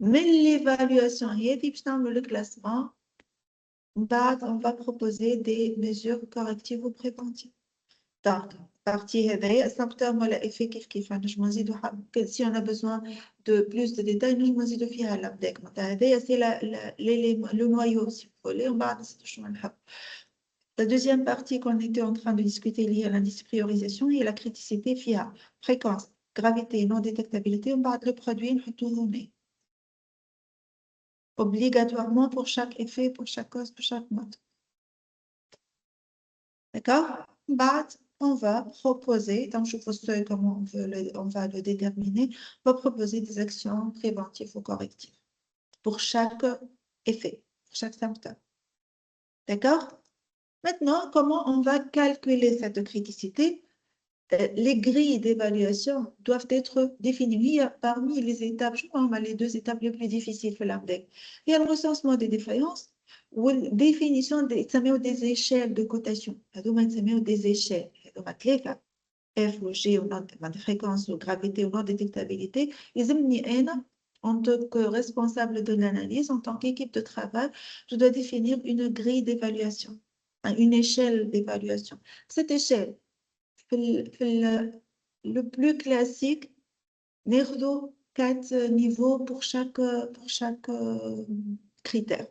Mais l'évaluation, le classement, on va proposer des mesures correctives ou préventives. Donc, partie symptômes ou l'effet si on a besoin de plus de détails, nous de faire l'abdec. C'est le noyau, si vous voulez. La deuxième partie qu'on était en train de discuter liée à l'indice de priorisation et la criticité FIA, fréquence, gravité, non-détectabilité, on va le produit, obligatoirement pour chaque effet, pour chaque cause, pour chaque mode. D'accord? On va proposer, donc je vous sais comment on va le déterminer, on va proposer des actions préventives ou correctives pour chaque effet, pour chaque symptôme. D'accord? Maintenant, comment on va calculer cette criticité? Les grilles d'évaluation doivent être définies parmi les étapes, les deux étapes les plus difficiles pour l'AMDEC. Il y a le recensement des défaillances ou la définition des échelles de cotation. Des échelles. F ou G ou non, fréquence ou gravité ou non détectabilité. En tant que responsable de l'analyse, en tant qu'équipe de travail, je dois définir une grille d'évaluation, une échelle d'évaluation. Cette échelle, le plus classique, nous 4 niveaux pour chaque critère.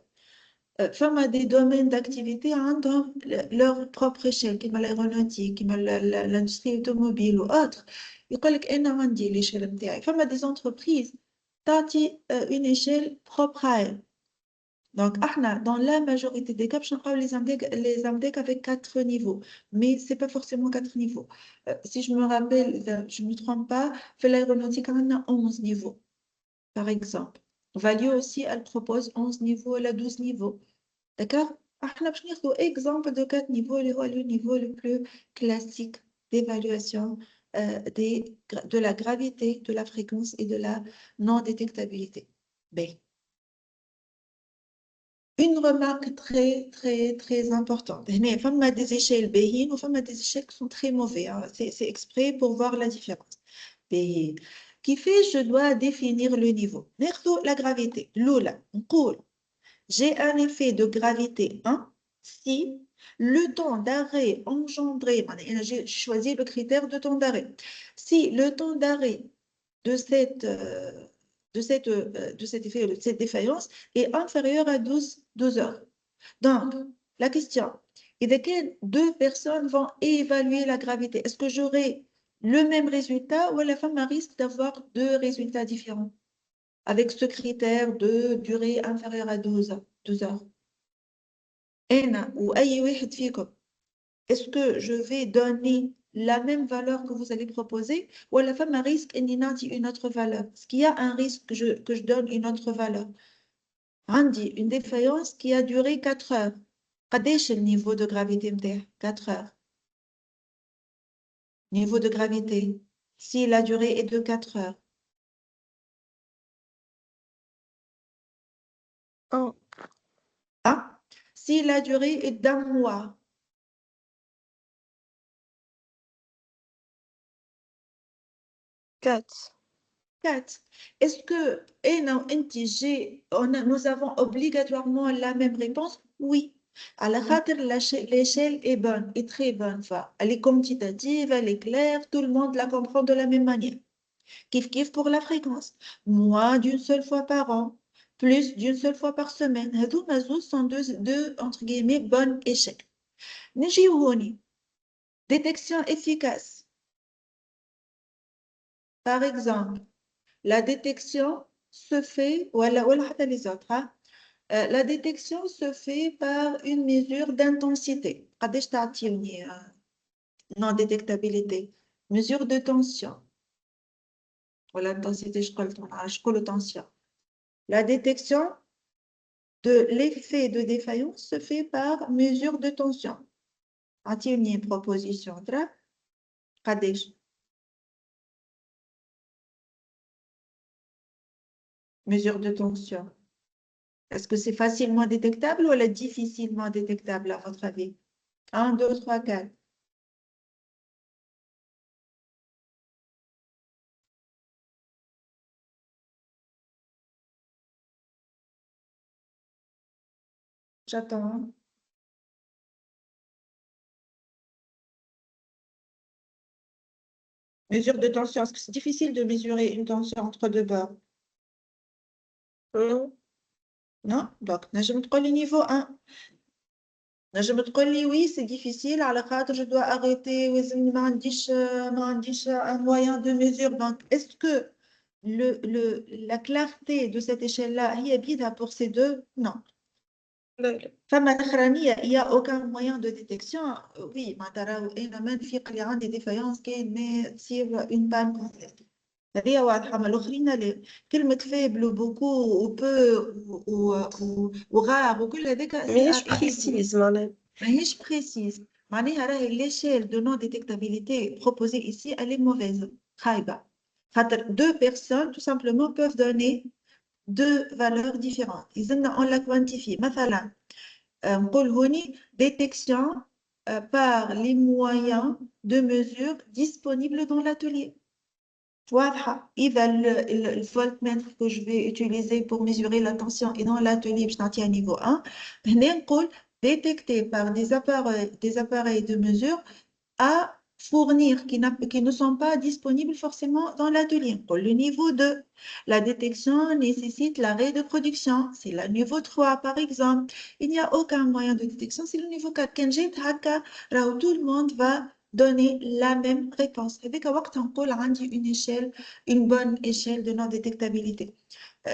Femme des domaines d'activité ont leur propre échelle, comme l'aéronautique, comme l'industrie automobile ou autre. Il y a l'échelle MTI. Femme des entreprises, tu une échelle propre à elles. Donc, dans la majorité des cas, je parle les AMDEC avec 4 niveaux, mais ce n'est pas forcément 4 niveaux. Si je me rappelle, je ne me trompe pas, l'aéronautique on a 11 niveaux, par exemple. Value aussi, elle propose 11 niveaux, elle a 12 niveaux. D'accord? Je vais exemple de 4 niveaux, le niveau le plus classique d'évaluation de la gravité, de la fréquence et de la non-détectabilité. B. Une remarque très, très, très importante. Il y a des échelles béhines ou des échelles qui sont très mauvais. Hein. C'est exprès pour voir la différence. Béhine. Qui fait, je dois définir le niveau. La gravité. L'oula. J'ai un effet de gravité 1 si le temps d'arrêt engendré, j'ai choisi le critère de temps d'arrêt. Si le temps d'arrêt de cet effet, de cette défaillance est inférieur à 12 heures. Donc, la question est de quelles deux personnes vont évaluer la gravité. Est-ce que j'aurai le même résultat ou la femme risque d'avoir deux résultats différents avec ce critère de durée inférieure à 12 heures. Est-ce que je vais donner la même valeur que vous allez proposer ou la femme a risque une autre valeur? Est-ce qu'il y a un risque que je donne une autre valeur? Randy, une défaillance qui a duré 4 heures. قديش le niveau de gravité 4 heures. Niveau de gravité. Si la durée est de 4 heures. Un. Ah, si la durée est d'un mois. 4. 4. Est-ce que nous avons obligatoirement la même réponse? Oui. À la khatir, l'échelle est bonne, est très bonne. Enfin, elle est quantitative, elle est claire, tout le monde la comprend de la même manière. Kiff pour la fréquence. Moins d'une seule fois par an, plus d'une seule fois par semaine. Ces sont deux, entre guillemets, bonnes échelles. Niji détection efficace. Par exemple, la détection se fait, les autres, hein. La détection se fait par une mesure d'intensité. Non détectabilité. Mesure de tension. Ou l'intensité, je crois tension. La détection de l'effet de défaillance se fait par mesure de tension. Une proposition. Mesure de tension. Est-ce que c'est facilement détectable ou difficilement détectable à votre avis? 1, 2, 3, 4. J'attends. Mesure de tension. Est-ce que c'est difficile de mesurer une tension entre deux bords? Non. Non? Donc, je me trouve le niveau 1. Je me trouve oui, c'est difficile. À la cadre, je dois arrêter. Un moyen de mesure. Donc, est-ce que la clarté de cette échelle-là, il y a bien pour ces deux? Non. Il n'y a aucun moyen de détection. Oui, il y a des défaillances mais une panne complète. هذه واضحة. ما الآخرين كلمة faible وبوكو وبو وغار وكل هذاك ماهيش بريسيز معناها. ماهيش précise. معناها راهي l'échelle de non détectabilité proposée ici, elle est mauvaise. خايبة. خاطر deux personnes tout simplement peuvent donner deux valeurs différentes. On la quantifie. مثلا نقول هوني détection par les moyens de mesure disponibles dans l'atelier. واضحة. إذا الفولتمètre que je vais utiliser pour mesurer la tension est dans l'atelier باش نعطيها niveau 1 هنا نقول détecté par des appareils de mesure à fournir qui ne sont pas disponibles forcément dans l'atelier. Pour le niveau 2, la détection nécessite l'arrêt de production. C'est le niveau 3, par exemple. Il n'y a aucun moyen de détection. C'est le niveau 4. Quand j'ai là où tout le monde va donner la même réponse. Avec une bonne échelle de non-détectabilité.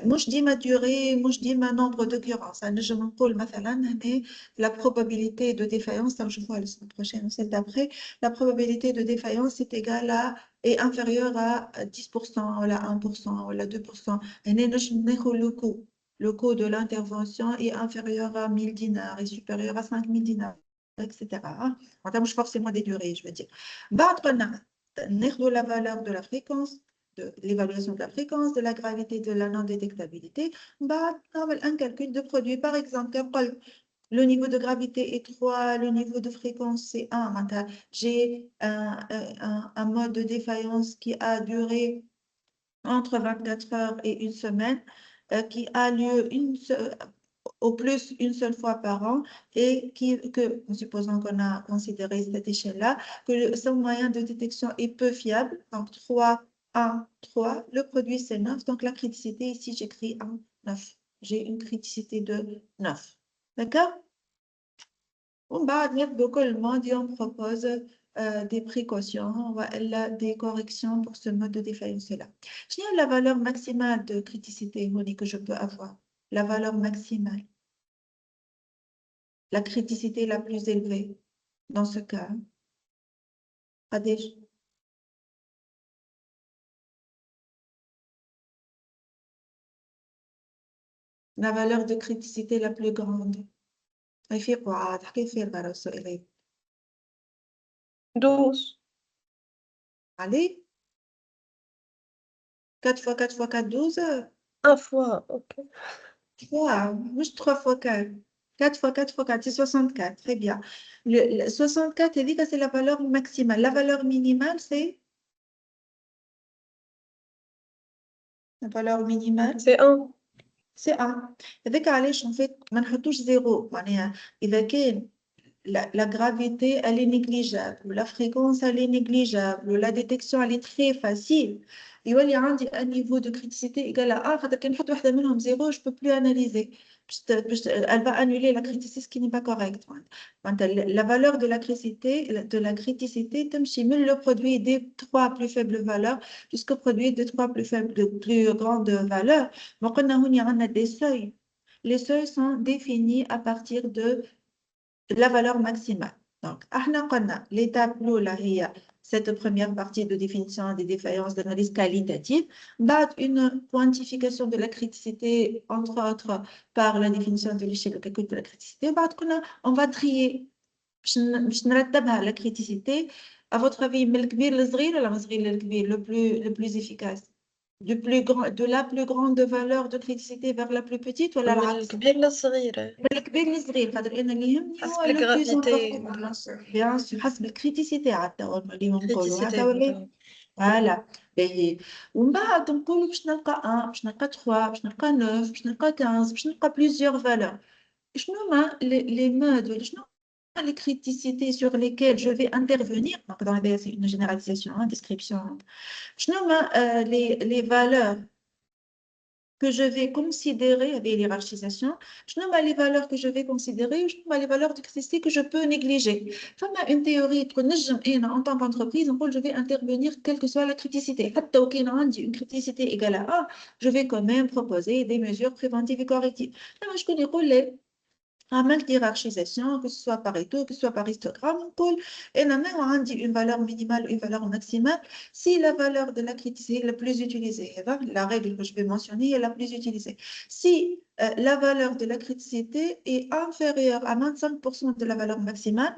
مش ديما durée مش ديما nombre d'occurrences. Je نقول مثلا هنا la probabilité de défaillance, je vois la semaine prochaine ou celle d'après, la probabilité de défaillance est égale à est inférieure à 10% ou à 1% ou à 2%. هنا le coût de l'intervention est inférieur à 1000 dinars et supérieur à 5000 dinars, etc. On n'a pas forcément des durées, je veux dire. بعد قلنا ناخذ la valeur de la fréquence de l'évaluation de la fréquence, de la gravité, de la non-détectabilité. Un calcul de produit. Par exemple, le niveau de gravité est 3, le niveau de fréquence c'est 1. J'ai un mode de défaillance qui a duré entre 24 heures et une semaine, qui a lieu au plus une seule fois par an et supposons qu'on a considéré cette échelle-là, que son moyen de détection est peu fiable, donc 3, 1, 3, le produit c'est 9, donc la criticité ici j'écris 1, 9. J'ai une criticité de 9. D'accord? On va dire que le monde on propose des précautions, des corrections pour ce mode de défaillance-là. Je la valeur maximale de criticité que je peux avoir. La valeur maximale. La criticité la plus élevée. Dans ce cas, la valeur de criticité la plus grande. 12. Allez. 4 fois 4 fois 4, 12. 1 fois, ok. 3, juste 3 fois 4. 4 fois 4 fois 4, c'est 64. Très bien. Le 64, il dit que c'est la valeur maximale. La valeur minimale, c'est la valeur minimale. C'est 1. C'est 1. هذاك علاش en fait ما نحطوش 0 معناها إذا كان la gravité elle est négligeable ou la fréquence elle est négligeable ou la détection elle est très facile يولي عندي un niveau de criticité égal à 1 خاطر كان نحط واحدة منهم 0 je peux plus analyser elle va annuler la criticité ce qui n'est pas correct. La valeur de la criticité تمشي من le produit des 3 plus faibles valeurs jusqu'au produit des 3 plus grandes valeurs. Donc on a des seuils. Les seuils sont définis à partir de la valeur maximale. Donc, l'étape l'oula هي cette première partie de définition des défaillances d'analyse qualitative, une quantification de la criticité, entre autres par la définition de l'échelle de calcul de la criticité. On va trier la criticité. À votre avis, le plus efficace, de la plus grande valeur de criticité vers la plus petite ou la الكبير للصغيرة. الكبير للصغير خاطر انا اللي يهمني هو حسب لو بلوز الجرافيتي. امبورطون بيان سور حسب الكريتيسيتي عاد اللي نقولوا هذا كريتيسيتي. ولا فوالا باهي ومن بعد نقولوا باش نلقى 1 باش نلقى 3 باش نلقى 9 باش نلقى 15 باش نلقى بليزيور فالور شنو هما لي مود ولا شنو les criticités sur lesquelles je vais intervenir donc c'est une généralisation description شنو هما les valeurs que je vais considérer avec l'hierarchisation, je nomme les valeurs que je vais considérer, je nomme les valeurs de criticité que je peux négliger. Comme une théorie, en tant qu'entreprise, je vais intervenir quelle que soit la criticité. Une criticité égale à 1, je vais quand même proposer des mesures préventives et correctives. Je connais un manque d'hierarchisation, que ce soit par étau, que ce soit par histogramme, et on dit une valeur minimale, une valeur maximale. Si la valeur de la criticité est la plus utilisée, la règle que je vais mentionner est la plus utilisée. Si la valeur de la criticité est inférieure à 25% de la valeur maximale,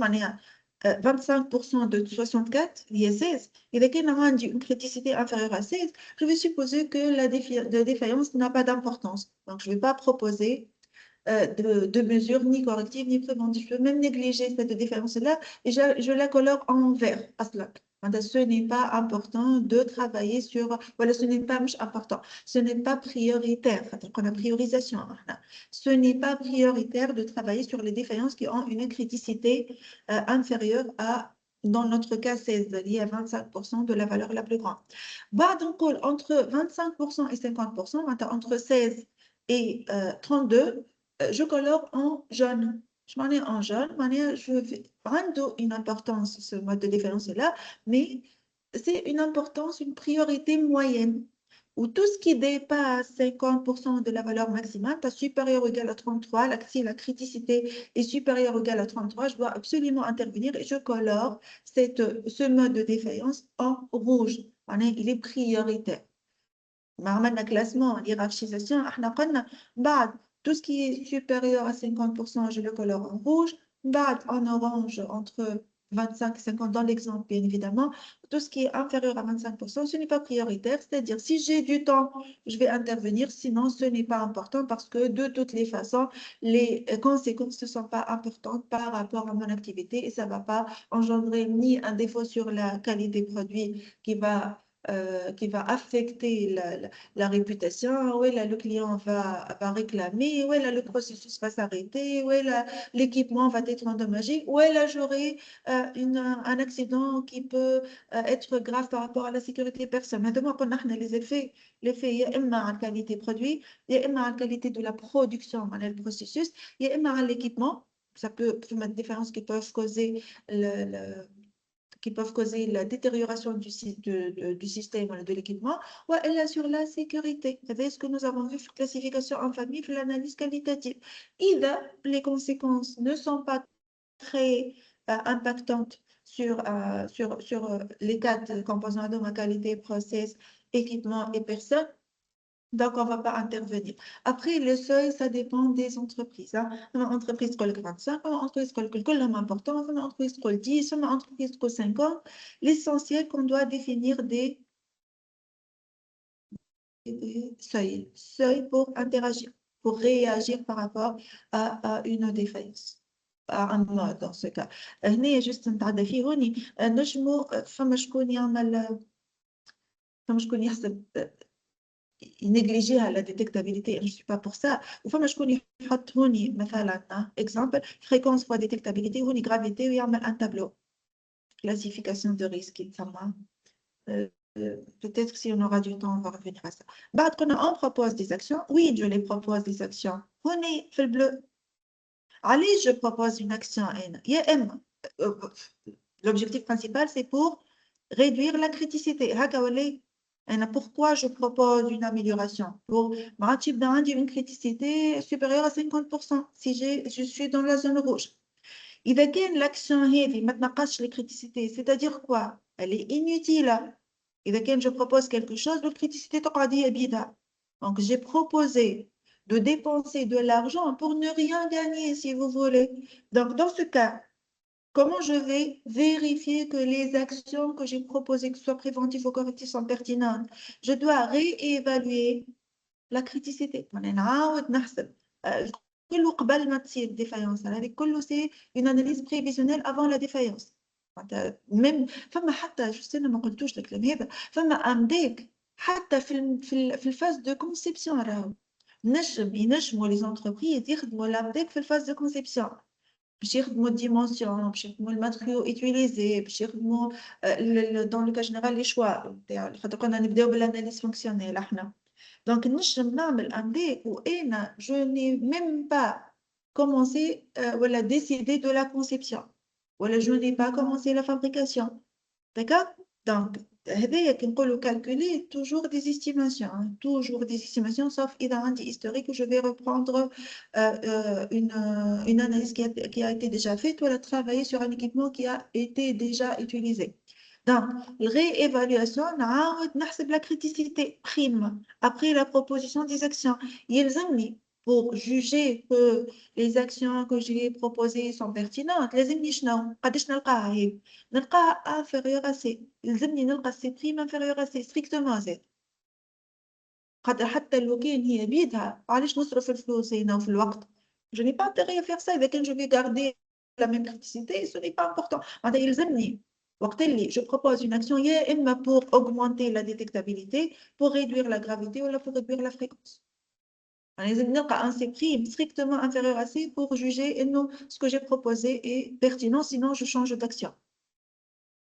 25% de 64, il y a 16, et dès qu'on a une criticité inférieure à 16, je vais supposer que la défaillance n'a pas d'importance. Donc, je ne vais pas proposer de mesures ni correctives ni préventives. Je peux même négliger cette défaillance-là et je la colore en vert. Ce n'est pas important de travailler sur... Voilà, ce n'est pas important. Ce n'est pas prioritaire. On a priorisation. Ce n'est pas prioritaire de travailler sur les défaillances qui ont une criticité inférieure à, dans notre cas, 16, lié à 25% de la valeur la plus grande. Donc, entre 25% et 50%, entre 16 et 32, je colore en jaune. Je m'en ai en jaune, je vais rendre une importance, ce mode de défaillance-là, mais c'est une importance, une priorité moyenne, où tout ce qui dépasse 50% de la valeur maximale, est supérieur ou égal à 33, si la criticité est supérieure ou égal à 33, je dois absolument intervenir et je colore ce mode de défaillance en rouge. Il est prioritaire. Un classement, hiérarchisation, tout ce qui est supérieur à 50%, je le colore en rouge. En orange, entre 25, 50 dans l'exemple, bien évidemment. Tout ce qui est inférieur à 25%, ce n'est pas prioritaire. C'est-à-dire, si j'ai du temps, je vais intervenir. Sinon, ce n'est pas important parce que de toutes les façons, les conséquences ne sont pas importantes par rapport à mon activité et ça ne va pas engendrer ni un défaut sur la qualité produit qui va affecter la réputation. Oui, là, le client va réclamer. Oui, là, le processus va s'arrêter. Oui, là, l'équipement va être endommagé. Oui, là, j'aurai un accident qui peut être grave par rapport à la sécurité personnelle. Maintenant, on a les effets, il y a la qualité produit, il y a la qualité de la production, le processus, il y a l'équipement. Ça peut faire des différences qui peuvent causer la détérioration du système ou de l'équipement, ou elle est sur la sécurité. C'est ce que nous avons vu sur classification en famille, sur l'analyse qualitative. Et les conséquences ne sont pas très impactantes sur les quatre composants de ma qualité, process, équipement et personne. Donc, on ne va pas intervenir. Après, le seuil, ça dépend des entreprises. Une entreprise qui a 25, une entreprise qui est important, une entreprise qui a 10, une entreprise qui a 50. L'essentiel qu'on doit définir des seuils pour interagir, pour réagir par rapport à une défaillance. Dans ce cas. هنا juste نتعدى فيه هوني نجمو فما شكون يعمل فما شكون يحسب ينجليجيها لا ديتكتابيليتي جو سوي با بور سا وفما شكون يحط هوني مثلا اكزامبل فريكونس فوا ديتكتابيليتي هوني غرافيتي ويعمل ان تابلو classification de risque يتسمى peut-être si on aura du temps on va revenir à ça بعد كنا on propose des actions oui je les propose des actions هوني في البلو علاش je propose une action هنا يا اما l'objectif principal c'est pour réduire la criticité هكا ولا pourquoi je propose une amélioration pour une criticité supérieure à 50% si je suis dans la zone rouge. إذا كان l'action هذه ما تنقصش les criticités, c'est-à-dire quoi? Elle est inutile. إذا كان je propose quelque chose, la criticité تقعد هي بيدها. Donc j'ai proposé de dépenser de l'argent pour ne rien gagner si vous voulez. Donc dans ce cas, comment je vais vérifier que les actions que j'ai proposées, que ce soit préventives ou correctives, sont pertinentes? Je dois réévaluer la criticité. كله قبل ما تصير défaillance. هذه كله c'est une analyse prévisionnelle avant la défaillance. même فما حتى شو ما قلتوش الكلام هذا فما امداك حتى في الفاز دو كونسيبسيون راهو ينجموا les entreprises يخدموا الامداك في الفاز دو كونسيبسيون باش يخدموا الديمونسيون باش يخدموا الماتريو ايتيليزي باش يخدموا dans le cas général les choix خاطر كنا نبداو بالاناليز فونكسيونيل احنا دونك نجم نعمل امداك وانا je n'ai même pas commencé ولا décidé de la conception ولا je n'ai pas commencé la fabrication d'accord donc هذايا كي نقولوا calculer toujours des estimations sauf إذا عندي historique où je vais reprendre une analyse qui a été déjà faite ou travailler sur un équipement qui a été déjà utilisé. Donc, réévaluation, نعاود نحسب la criticité prime après la proposition des actions. يلزمني pour juger que les actions que j'ai proposées sont pertinentes لازمني شنو قداش نلقاها هي نلقاها inférieure à C يلزمني نلقى C prime inférieure à C strictement Z خاطر حتى لو كان هي بيدها علاش نصرف الفلوس هنا وفي الوقت je n'ai pas intérêt à faire ça إذا كان je vais garder la même criticité ce n'est pas important معناتها يلزمني وقت اللي je propose une action يا إما pour augmenter la détectabilité pour réduire la gravité ou pour réduire la fréquence لازم نلقى un C prime strictement inférieur à C pour juger que ce que j'ai proposé est pertinent sinon je change d'action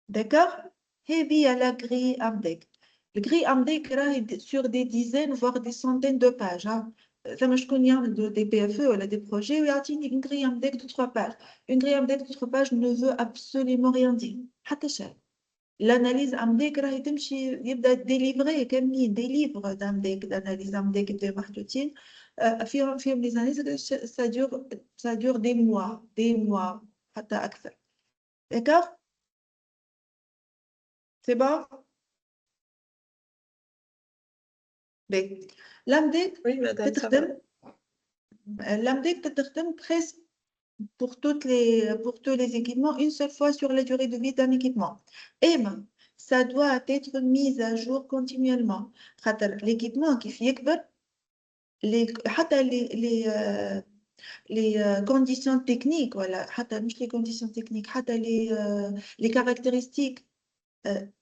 d'accord هذه la grille AMDEC le grille AMDEC راهي sur des dizaines voire des centaines de pages ثما شكون يعمل des PFE ولا des projets ويعطيني une grille AMDEC de 3 pages une grille AMDEC de 3 pages ne veut absolument rien dire حتى شيء l'analyse AMDEC راهي تمشي يبدا ديليفري كاملين des livres d'AMDEC d'analyse AMDEC de محطوطين فيهم les analyses ça dure des mois حتى أكثر d'accord c'est bon بي l'AMDEC Oui, madame, ça va. تتخدم l'AMDEC تتخدم presque pour tous les équipements, une seule fois sur la durée de vie d'un équipement. Et ben, ça doit être mis à jour continuellement. L'équipement qui fait que les conditions techniques, voilà, مش les conditions techniques, les caractéristiques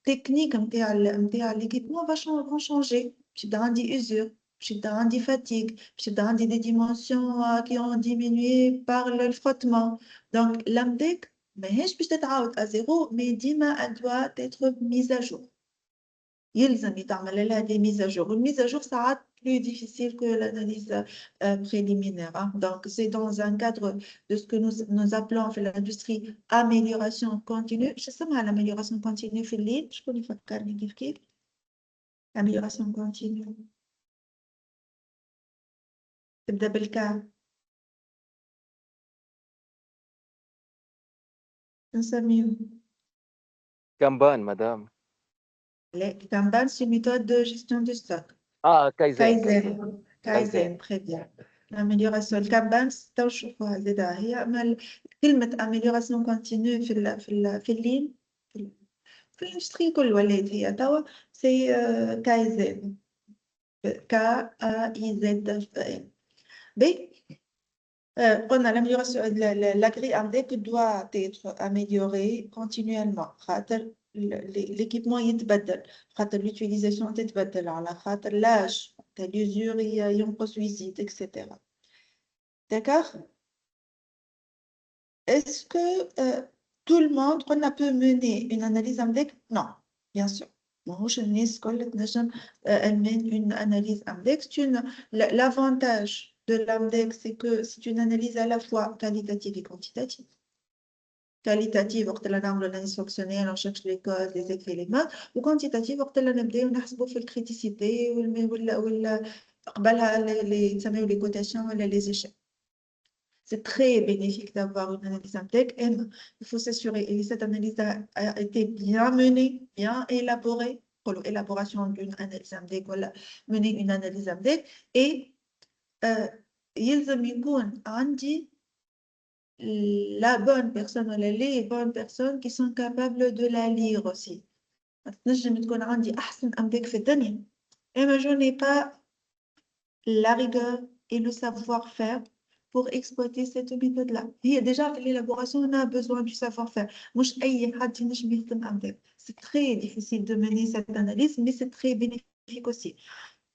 techniques نتاع l'équipement vont changer. باش يبدا عندي usure, باش يبدا عندي fatigue, باش يبدا عندي des dimensions qui ont diminué par le frottement. Donc l'AMDEC ماهيش باش تتعاود à zéro, mais ديما elle doit être mise à jour. يلزم يتعمل لها des mises à jour. Une mise à jour ساعات plus difficile que l'analyse préliminaire. Hein. Donc, c'est dans un cadre de ce que nous appelons dans l'industrie amélioration continue. Je sais pas l'amélioration continue, Philippe. Je connais pas كيف amélioration continue. تبدأ بالكا. نسميه. Kanban, madame. Le Kanban, c'est une méthode de gestion du stock. Ah, Kaizen. Kaizen, très bien. L'amélioration, le Kanban, c'est un choix. هي كلمة amélioration continue في اللين في الإندستري كل ولات هي توا c'est Kaizen. K-A-I-Z. B. قلنا l'amélioration, la grille AMDEC doit être améliorée continuellement. خاطر l'équipement يتبدل. خاطر l'utilisation تتبدل على خاطر l'âge تاع l'usure ينقص ويزيد, etc. D'accord? Est-ce que tout le monde peut mener une analyse AMDEC? Non, bien sûr. ماهوش الناس الكل تنجم elle mène une analyse AMDEC. L'avantage de l'AMDEC, c'est que c'est une analyse à la fois qualitative et quantitative. Qualitative, وقت اللي نعملوا l'analyse fonctionnelle, on cherche les codes, les effets, les modes, ou quantitative, وقت اللي نبداو نحسبوا في الكريتيسيتي ولا قبلها les cotations ولا les échecs. C'est très bénéfique d'avoir une analyse AMDEC. Il faut s'assurer que cette analyse a été bien menée, bien élaborée. Pour l'élaboration d'une analyse AMDEC, voilà, mener une analyse AMDEC. Et يلزم يكون عندي la bonne personne ou les bonnes personnes qui sont capables de la lire aussi. نجم تكون عندي أحسن AMDEC في الدنيا. Mais je n'ai pas la rigueur et le savoir-faire pour exploiter cette méthode-là. Déjà, l'élaboration, on a besoin du savoir-faire. C'est très difficile de mener cette analyse, mais c'est très bénéfique aussi.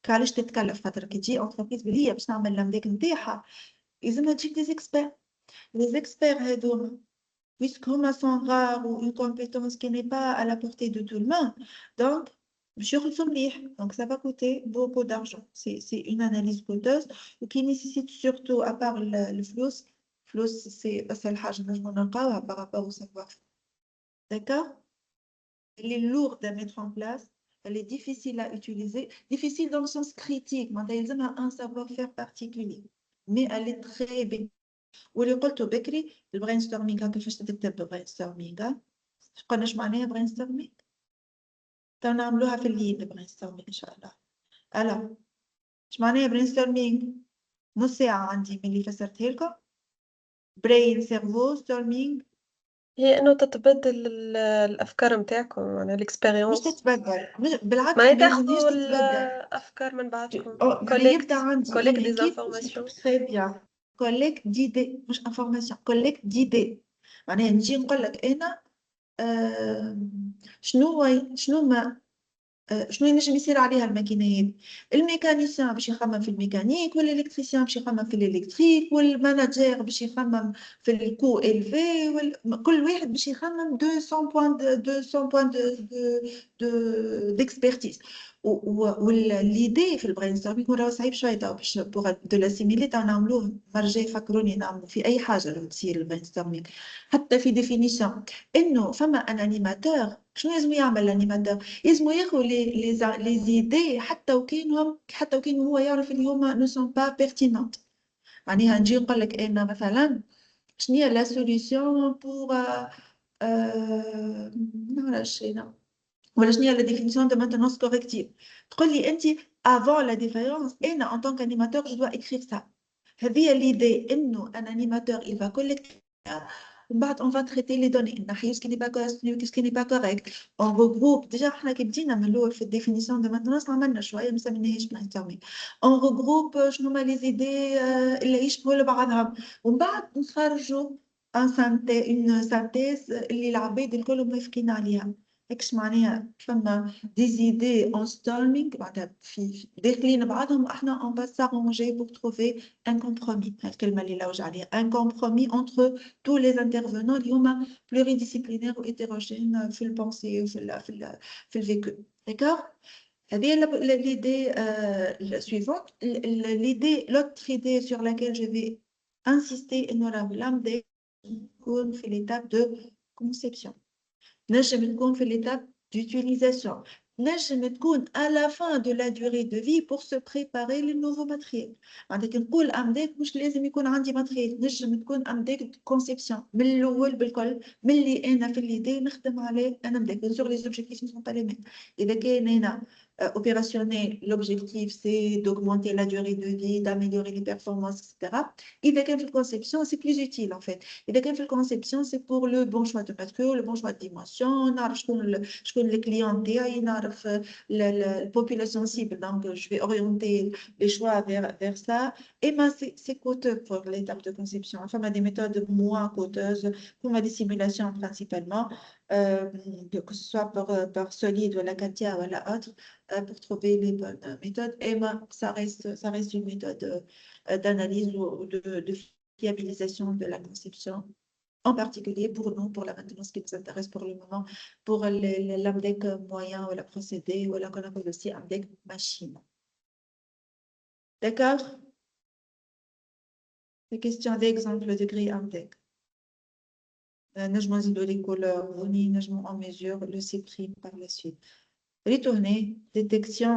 كعلاش تتكلف خاطر كي تجي entreprise بلي باش نعمل الامداك نتاعها لازم تجيب des experts. Les experts هذوما puisque هما sont rares ou une compétence qui n'est pas à la portée de tout le monde. Donc donc ça va coûter beaucoup d'argent. C'est une analyse coûteuse qui nécessite surtout, à part le flux, c'est la seule chose que je m'en par rapport au savoir. D'accord? Elle est lourde à mettre en place, elle est difficile à utiliser, difficile dans le sens critique, elle a un savoir-faire particulier, mais elle est très bien. واللي قلته بكري البرينستورمينغ كيفاش تكتب برينستورمينغ قلنا معناها برينستورمينغ نعملوها في الليل برينستورمينغ ان شاء الله. الو اش معناها برينستورمينغ؟ نص ساعه عندي من اللي فسرتها لكم. برين سيرفو ستورمينغ هي انه تتبدل الافكار نتاعكم معناها مش الاكسبيريونس تتبدل بالعكس ما ما تاخذوا يلزمنيش تتبدل. الافكار من بعضكم يبدا عندي collecte une des équipe informations. très bien collecte d'idées مش information collecte d'idées. معناها نجي نقول لك انا شنو ينجم يصير عليها الماكينات. الميكانيسيان باش يخمم في الميكانيك والالكتريسيان باش يخمم في الالكتريك والماناجير باش يخمم في الكو الفي كل واحد باش يخمم 200 بوان ديكسبرتيز. والليدي في البرين ستورمينغ راهو صعيب شويه باش بوغ دو لاسيميلي تاع نعملوه مرجع فكروني نعملوا في اي حاجه لو تصير البرين ستورمينغ حتى في ديفينيسيون انه فما ان انيماتور. شنو لازم يعمل الانيماتور؟ لازم ياخذ لي زيدي حتى وكان هو يعرف اللي هما نو سون با بيرتينونت. معناها نجي نقول لك انا مثلا شنو هي لا سوليسيون بور نعرفش انا ولا شنو هي لا ديفينيسيون دو مانتينونس كوريكتيف. تقول لي انت avant la défaillance انا en tant qu'animateur je dois écrire ça. هذه l'idée إنه un animateur il va collecter ومن بعد on va traiter les données نحيو ce qui n'est pas correct ce qui n'est pas correct on regroupe déjà احنا كي بدينا من الأول في الديفينيسيون دو مانتونانس عملنا شوية ما سميناهاش brainstorming on regroupe شنو هما les idées اللي يشبهوا لبعضهم ومن بعد نخرجوا une synthèse اللي العباد الكل موافقين عليها هيكش معناها فما des idées en storming بعدها في داخلين بعضهم احنا on va s'arranger pour trouver un compromis الكلمة اللي لوج عليها un compromis entre tous les intervenants اللي هما pluridisciplinaires و hétérogènes في البنسي في الvécu d'accord هذه l'idée suivante l'autre idée sur laquelle je vais insister إنه l'AMDEC تكون في l'étape de conception نجم تكون في l'étape d'utilisation نجم تكون à la fin de la durée de vie pour se préparer les nouveaux matériels عندك نقول أمداك مش لازم يكون عندي ماتريال نجم تكون أمداك conception من الأول بالكل من اللي أنا في الإيدي نخدم عليه أنا أمداك bien sûr les objectifs ne sont pas les mêmes إذا كان هنا opérationnel l'objectif c'est d'augmenter la durée de vie d'améliorer les performances etc إذا كان في الconception c'est plus utile en fait إذا كان في الconception c'est pour le bon choix de matériaux le bon choix de dimension نعرف شكون le client نتاعي نعرف la population cible donc je vais orienter les choix vers ça et ben c'est coûteux pour l'étape de conception enfin on a des méthodes moins coûteuses comme des simulations principalement que ce soit par Solid ou la Katia ou la autre pour trouver les bonnes méthodes et ben ça reste une méthode d'analyse ou de fiabilisation de la conception en particulier pour nous, pour la maintenance qui nous intéresse pour le moment, pour l'AMDEC moyen ou la procédé ou la qu'on appelle aussi AMDEC machine. D'accord? Des questions d'exemple de grille AMDEC. Nous avons les couleurs, nous avons en mesure le C' par la suite. Retourner, détection,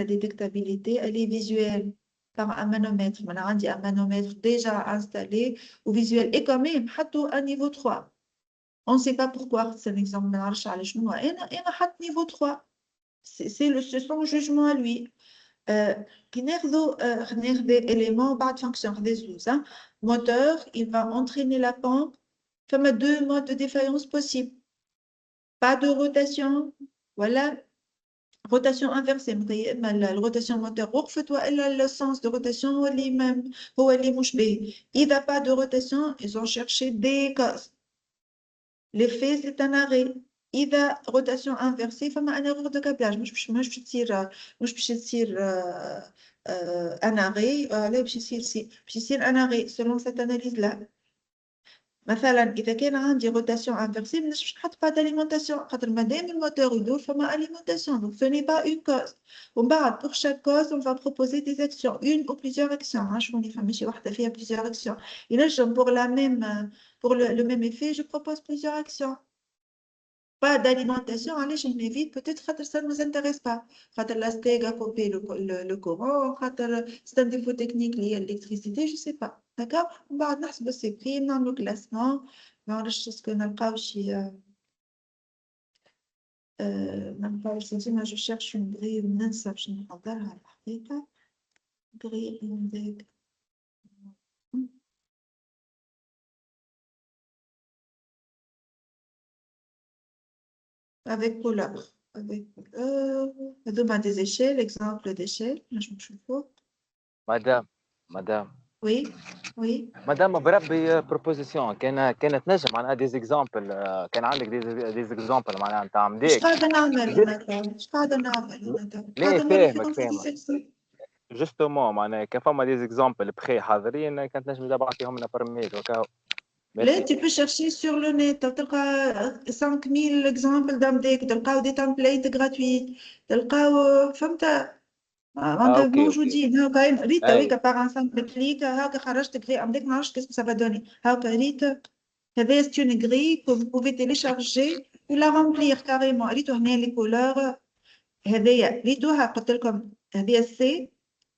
la détectabilité, elle est visuelle. Par un manomètre, on a un manomètre déjà installé ou visuel et quand même à niveau 3. On ne sait pas pourquoi, c'est un exemple, et on niveau 3. C'est son jugement à lui. Qui des éléments par fonction des zones. Moteur, il va entraîner la pompe. Comme deux modes de défaillance possibles. Pas de rotation. Voilà. Rotation inversée la rotation moteur le sens de rotation هو اللي مشبه إذا pas de rotation ils ont cherché des causes l'effet c'est un arrêt إذا rotation inversée فما un erreur de câblage مش باش تصير un arrêt لا باش يصير un arrêt selon cette analyse là مثلا إذا كان عندي روتاسيون انفيرسي ما نجمش نحط با d'alimentation خاطر مادام الموتور يدور فما alimentation donc ce n'est pas une cause ومن بعد pour chaque cause on va proposer des actions une ou plusieurs actions شكون اللي فما شي وحده فيها plusieurs actions ينجم pour le même effet je propose plusieurs actions pas d'alimentation علاش on évite peut-être خاطر ça ne nous intéresse pas خاطر la stègue a coupé le courant خاطر c'est un défaut technique lié à l'électricité je sais pas d'accord ومن بعد نحسبوا السي بري نعملوا كلاسمون ما نعرفش اسكو نلقاو شي نلقاو شي ديما جو شيرش اون غري وننسى باش نحضرها الحقيقه غري عندك avec couleur avec هذوما des échelles exemple d'échelle نجم نشوفوا مدام oui مدام بربي بروبوزيسيون كانت نجم معناها دي زيكزامبل كان عندك دي زيكزامبل معناها نتاع ايش مديك قاعده نعمل لا فاهمك جوستومون معناها كان فما دي زيكزامبل بخي حاضرين كانت نجم تبعثيهم لنا برميل وكاو Là, tu peux chercher sur le net, tu as 5000 exemples d'AMDEC, tu as des templates gratuits, tu as موجودين هاكا ريتا ويكا par un simple clic هاكا خرجت grille AMDEC ما نعرفش qu'est-ce que ça va donner هاكا ريتا هذا c'est une grille que vous pouvez télécharger ou la remplir carrément ريتو هنا les couleurs هذايا ريتوها قلت لكم هذايا سي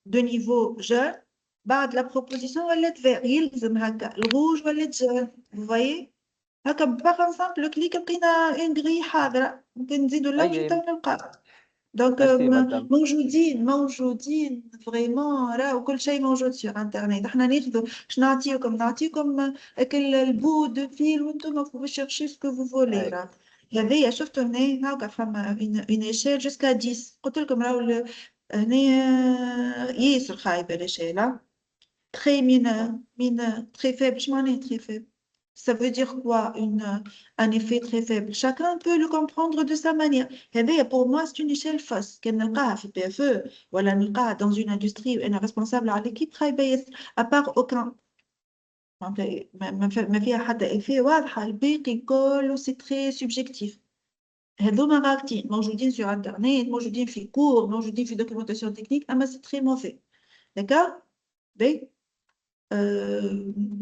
de niveau jaune بعد la proposition ولات vert يلزم هكا الروج ولات jaune vous voyez هكا par un simple clic لقينا une grille حاضرة ممكن نزيدوا اللوجة تو نلقاها دونك ميرسي مدام. موجودين فريمون راهو كل شيء موجود سور انترنت. احنا ناخذوا شنو نعطيكم كل البو دو فيل وانتم فو شيرشي سكو فو فولي. راه هذايا شفتوا هنا هاكا فما اون ايشيل جوسكا 10. قلت لكم راهو هنا ياسر خايبه ليشيل. très mineur, très faible. Je m'en ai très faible. Ça veut dire quoi, un effet très faible? Chacun peut le comprendre de sa manière. Et pour moi, c'est une échelle fausse. Qu'elle n'a pas fait PFE, ou elle n'a pas dans une industrie où elle est responsable à l'équipe, à part aucun. ما فيها حتى effet واضحة. الباقي كله c'est très subjectif. هذوما غالطين موجودين sur internet, موجودين في cours, موجودين في documentation technique, أما c'est très mauvais. D'accord?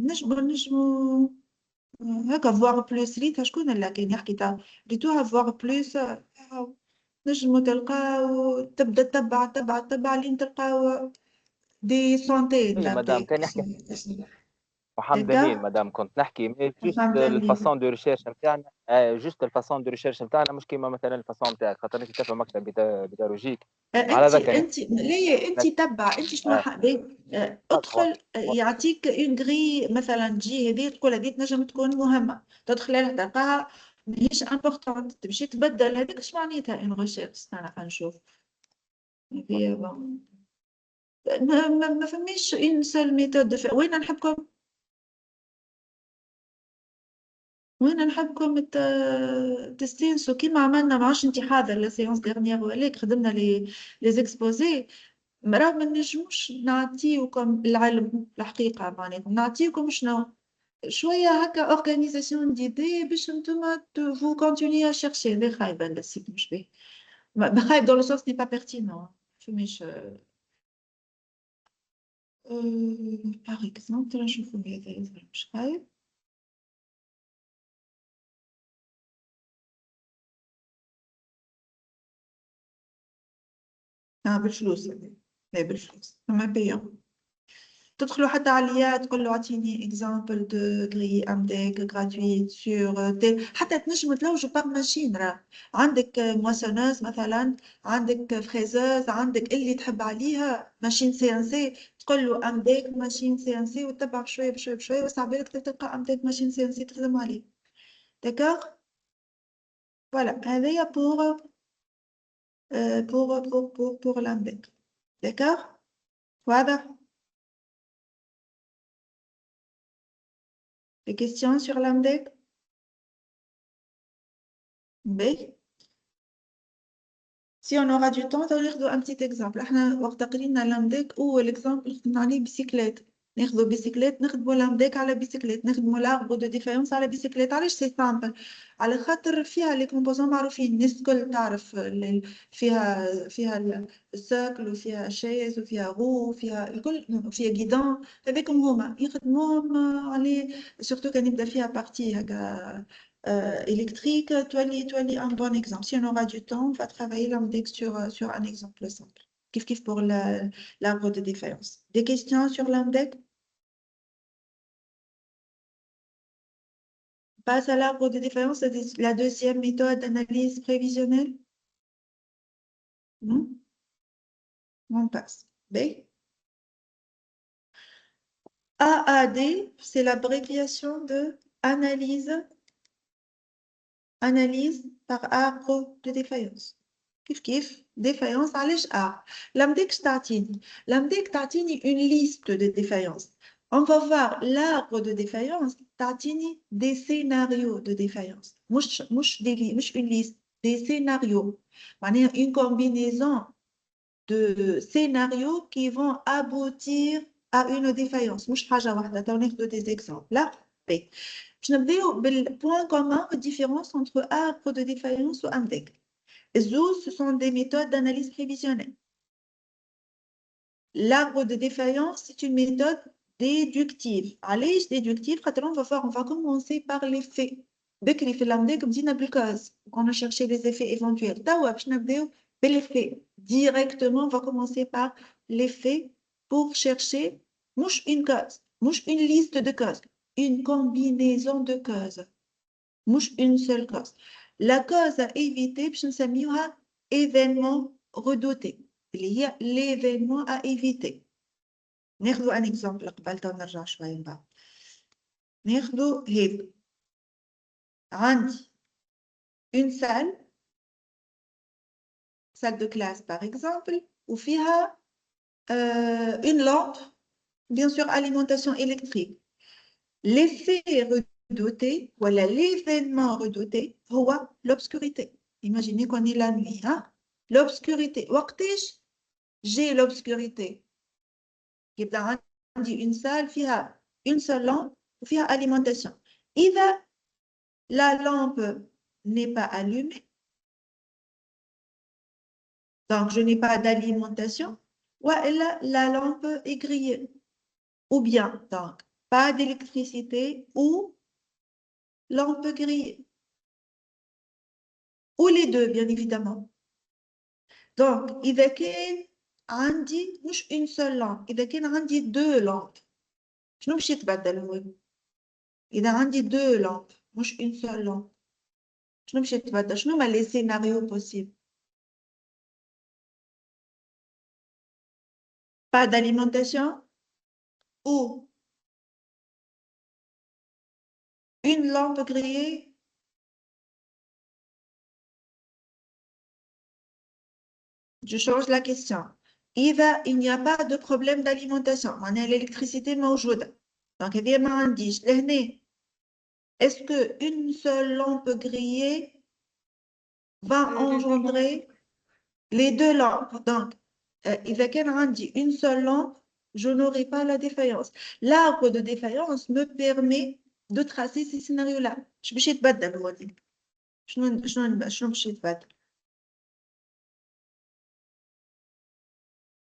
نجمو هكا فوار بلوس ريت شكون اللي كان يحكي تاع ريتوها فوار بلوس. نجمو تلقاو تبدا تبع لين تلقاو دي سونتين اي مدام كان يحكي محمد هكا. امين مدام كنت نحكي جوست محمد أمين. الفاسون دو ريشيرش نتاعنا جوست الفاسون دو ريشيرش نتاعنا مش كيما مثلا الفاسون نتاعك خاطر انت تفهم مكتب بيداغوجيك على ذاك انت ليه انت تبع انت شنو حابب ادخل يعطيك اون غري مثلا تجي هذه تقول هذه تنجم تكون مهمه تدخل لها تلقاها ماهيش امبورطونت تمشي تبدل هذيك اش معناتها ان ريشيرش. انا نشوف هي ما فماش اون سول ميثود. وين نحبكم تستانسوا كيما عملنا. معاش انت حاضر لا سيونس ديرنيير ولا خدمنا لي زيكسبوزي. راه ما نجموش نعطيوكم العلم الحقيقه معناتها نعطيوكم شنو شويه هكا اورغانيزاسيون ديدي باش نتوما فو كونتينيو شيرشي. هذا خايبه السيت مش باهي خايب دون لو سونس ني با بيرتينون. فماش باغ اكزومبل نشوفو هذا مش خايب. بالفلوس. لا بالفلوس ما بيان. تدخلوا حتى عليا تقول له اعطيني اكزامبل دو غري امديك غراتويت سور حتى تنجموا تلوجوا باغ ماشين. راه عندك مواسونوز مثلا عندك فريزوز عندك اللي تحب عليها ماشين سي ان سي تقول له امديك ماشين سي ان سي وتتبع بشويه بشويه بشويه وساع بالك تلقى امديك ماشين سي ان سي تخدم عليه. داكوغ فوالا هذايا pour l'AMDEC. D'accord? واضح؟ Des questions sur l'AMDEC? Oui. Si on aura du temps, on va un petit exemple. احنا وقت قرينا l'AMDEC ou l'exemple اللي خدمنا عليه بيسيكليت. ناخذوا بيسيكليت نخدموا l'AMDEC على بيسيكليت نخدموا l'arbre de défaillance على بيسيكليت. علاش سي سامبل؟ على خاطر فيها لي كومبوزون معروفين الناس الكل تعرف. فيها الساكل وفيها شايز وفيها غو وفيها الكل وفيها جيدان. هذاكم هما يخدموهم عليه سورتو كان يبدا فيها بارتي هكا électrique, tu as un bon exemple. Si on aura du temps, on va travailler l'AMDEC sur un exemple simple. Kif pour l'arbre de défaillance. Des questions sur l'AMDEC? Passe à l'arbre de défaillance, c'est la deuxième méthode d'analyse prévisionnelle. Non? On passe. B. AAD, c'est l'abréviation de analyse par arbre de défaillance. Kif, défaillance, علاش arbre. L'AMDEC تعطيني une liste de défaillances. On va voir l'arbre de défaillance تعطيني des scénarios de défaillance. مش une liste, des scénarios. معناها une combinaison de scénarios qui vont aboutir à une défaillance. مش حاجة واحدة. تو ناخذ des exemples. Là, B. Je نبداو بالpoint commun de différence entre arbre de défaillance ou AMDEC. Ce sont des méthodes d'analyse prévisionnelle. L'arbre de défaillance, c'est une méthode déductive. Allez, déductive, on va commencer par les faits. Dès que les faits l'AMDEC, comme dit Nabilkaz, on a cherché les effets éventuels. Les faits. Directement, on va commencer par les faits pour chercher une cause, une liste de causes, une combinaison de causes, une seule cause. La cause à éviter, je ne sais événement redouté. Il y a l'événement à éviter. ناخذ un exemple قبل نرجع شوية من بعد. ناخذ هيك. عندي une salle de classe par exemple, où فيها une lampe, bien sûr alimentation électrique. L'effet redouté, voilà l'événement redouté, هو l'obscurité. Imaginez qu'on est la nuit, hein? L'obscurité. وقتاش j'ai l'obscurité. يبقى عندي une salle فيها une seule lampe وفيها alimentation. إذا la lampe n'est pas allumée, donc je n'ai pas d'alimentation, ou la lampe est grillée. Ou bien, donc, pas d'électricité ou lampe grillée. Ou les deux, bien évidemment. Donc, إذا كان عندي مش une seule lampe, إذا كان عندي deux lampes, شنو باش يتبدل هو؟ إذا عندي deux lampes, مش une seule lampe, شنو باش يتبدل؟ شنو هما les scénarios possibles? Pas d'alimentation ou une lampe grillée. Je change la question. Il n'y a pas de problème d'alimentation. On a l'électricité موجودة. Donc, il y a un indice. Est-ce qu'une seule lampe grillée va engendrer les deux lampes? Donc, إذا كان عندي une seule lampe, je n'aurai pas la défaillance. L'arbre de défaillance me permet de tracer ces scénarios-là. شو باش يتبدل هو دي؟ شنو باش يتبدل؟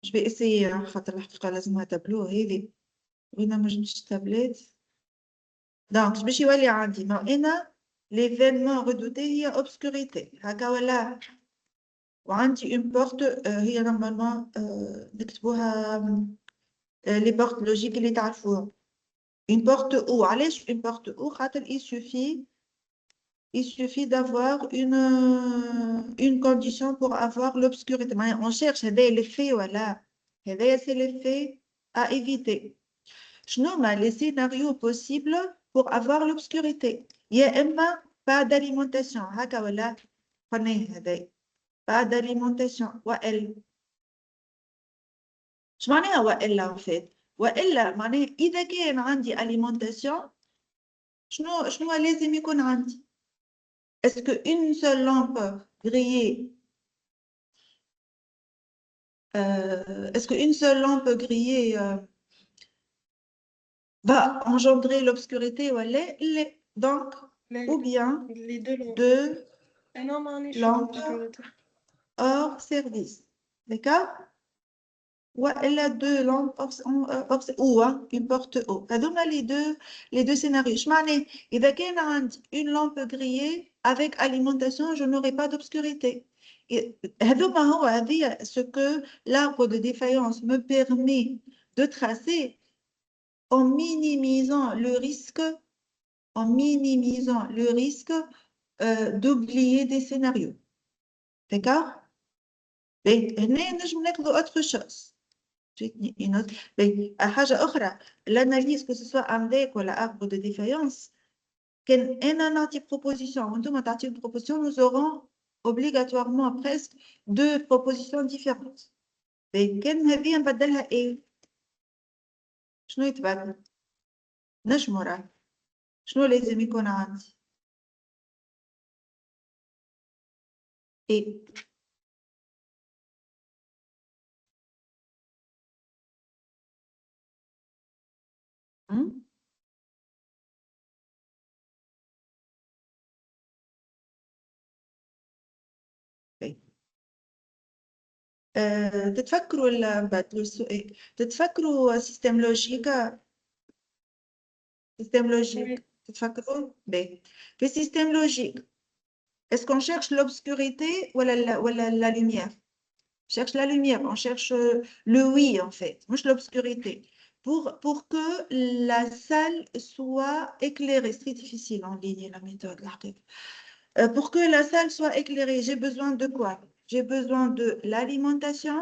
Je vais essayer, hein, خاطر الحقيقة لازمها تابلو هذي وين ما جبتش تابلت. Donc باش يولي عندي ما هنا l'événement redouté هي obscurité هكا ولا وعندي une porte هي normalement نكتبوها les portes logiques اللي تعرفوها. Une porte O. علاش une porte O؟ خاطر il suffit d'avoir une condition pour avoir l'obscurité. On cherche l'effet, voilà. C'est l'effet à éviter. Je nomme les scénarios possibles pour avoir l'obscurité. Il y a pas d'alimentation. Pas d'alimentation. Je m'en ai en fait. إذا كان عندي alimentation, شنو لازم يكون عندي؟ Est-ce qu'une seule lampe grillée, va engendrer l'obscurité ou donc, ou bien les deux lampes. deux lampes lampes hors service. D'accord? Ou elle a deux lampes ou une porte haut. هذوما les deux scénarios. Je m'en ai. إذا كان عندي une lampe grillée avec alimentation, je n'aurai pas d'obscurité. Ce que l'arbre de défaillance me permet de tracer en minimisant le risque d'oublier des scénarios. D'accord? Mais je vais autre chose. Une autre. حاجة أخرى l'analyse que ce soit avec ou l'arbre de défaillance كان أنا نعطي proposition وأنتم تعطيو une proposition nous aurons obligatoirement presque deux propositions différentes. كان هذه نبدلها إيه؟ شنو يتبدل؟ نجمو راه شنو لازم يكون عندي؟ إيه؟ تتفكروا نبدلوا السؤال تتفكروا سيستم لوجيك تتفكروا في سيستم لوجيك est-ce qu'on cherche l'obscurité ou la lumière? On cherche la lumière, on cherche le oui en fait, moi l'obscurité pour que la salle soit éclairée. C'est très difficile en ligne la méthode. Pour que la salle soit éclairée, j'ai besoin de quoi? j'ai besoin de l'alimentation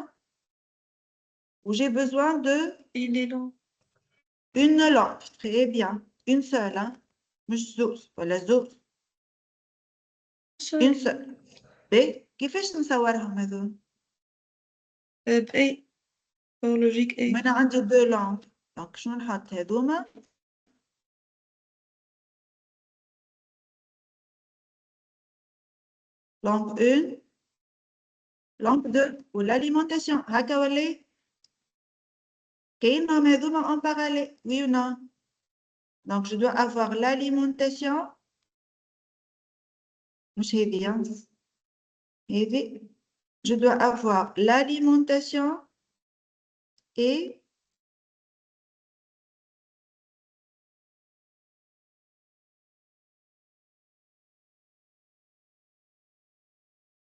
ou j'ai besoin de Il est long. une lampe. Très bien. Une seule, hein. مش زوز ولا زوز. Une seule. باهي كيفاش نصورهم هذول؟ بأي pour logique A. أنا عندي دو لامب. دونك شنو نحط هذوما؟ lampe 1, lampe 2 ou l'alimentation. هكا ولا كاينهم هذوما en parallèle, oui ou non? Donc je dois avoir l'alimentation. مش هذه hein. هذه. Je dois avoir l'alimentation et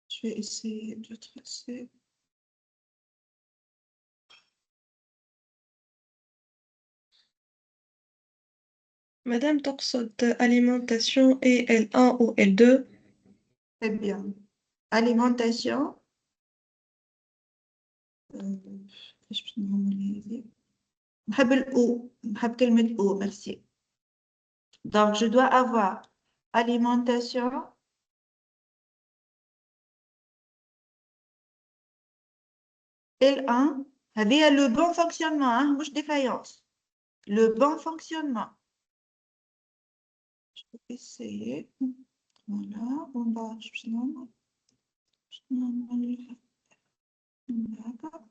je vais essayer de tracer. Madame تقصد alimentation et L1 ou L2. Très bien. Alimentation. كيفاش باش نعمل هذه؟ نحب الأو، نحب كلمة أو، merci. Donc je dois avoir alimentation L1. هذه le bon fonctionnement, hein, مش défaillance. Le bon fonctionnement. Je vais essayer. Voilà, on va d'accord.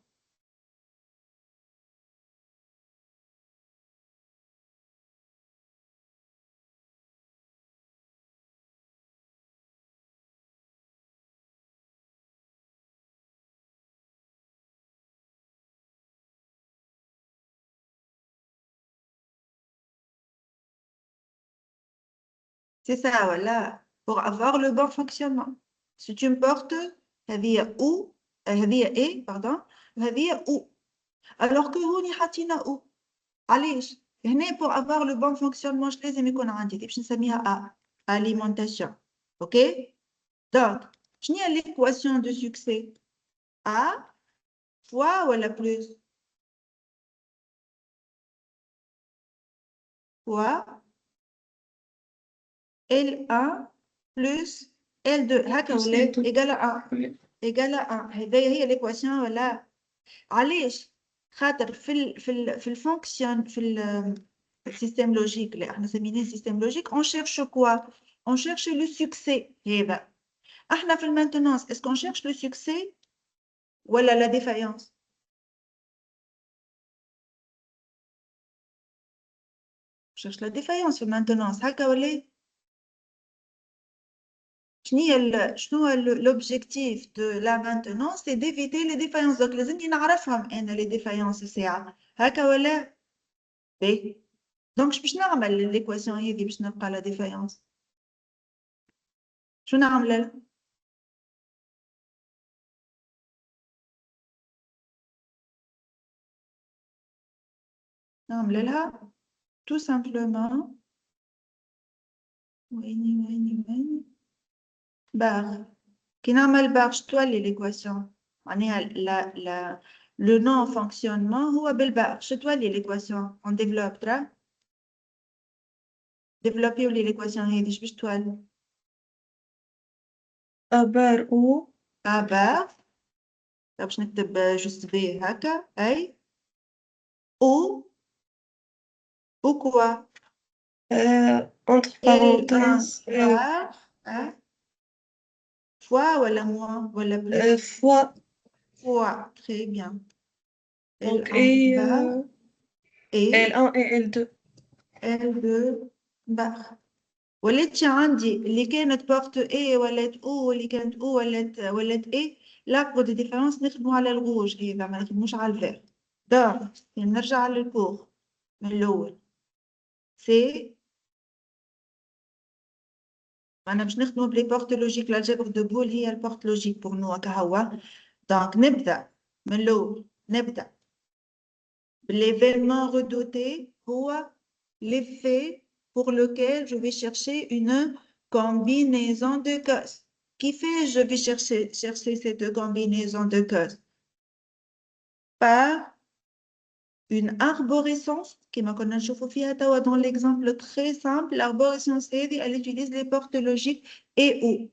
C'est ça, voilà, pour avoir le bon fonctionnement. Si tu me portes, هذه ou, هذه et, pardon, هذه ou. Alors que هوني حاطينها ou. علاش؟ هنا pour avoir le bon fonctionnement, je لازم يكون عندي باش نسميها A, alimentation. OK? Donc, شنو هي l'équation de succès? A fois ولا plus? Fois L1 plus L2 هكا Plus ولا L2. égale à 1 égale à 1 هذه هي l'équation ولا علاش خاطر في الفونكسيون في السيستم لوجيك اللي احنا سميناه سيستم لوجيك on cherche quoi on cherche le succès هذا احنا في المانتونانس est-ce qu'on cherche le succès ولا la défaillance on cherche la défaillance في المانتونانس هكا ولا شنو هو l'objectif de la maintenance c'est d'éviter les défaillances donc لازمني نعرفهم انا les défaillances ساعه هكا ولا باهي دونك باش نعمل ليكواسيون هذه باش نلقى لا ديفايونس شو نعمل لها نعمل لها tout simplement وين باغ كي نعمل باغ شتولي ليكواسيون معناها لا لو نون فونكسيونمون هو بالباغ شتولي ليكواسيون اون ديفلوب ترى ديفلوبيو لي ليكواسيون هذه اش باش تولي أبار أو باغ باش نكتب جوست بي هكا اي ou quoi entre parenthèses fois ou moins ou plus fois très bien donc et L1 et L2 L2 bar ولات عندي اللي كانت بورت A ولات O واللي كانت O ولات A لاكو دي ديفيرونس نخدموا على الغوج هذا ما نخدموش على الفير دونك نرجع للكور من الأول سي أنا باش نخدموا بلي بورت لوجيك l'algèbre de Boole هي البورت لوجيك بور نو كهوا دونك نبدا من الأول نبدا l'événement redouté هو l'effet pour lequel je vais chercher une combinaison de causes Qui fait, je vais chercher ces deux combinaisons de causes par une arborescence qui m'a connu dans l'exemple très simple. L'arborescence, elle utilise les portes logiques et ou.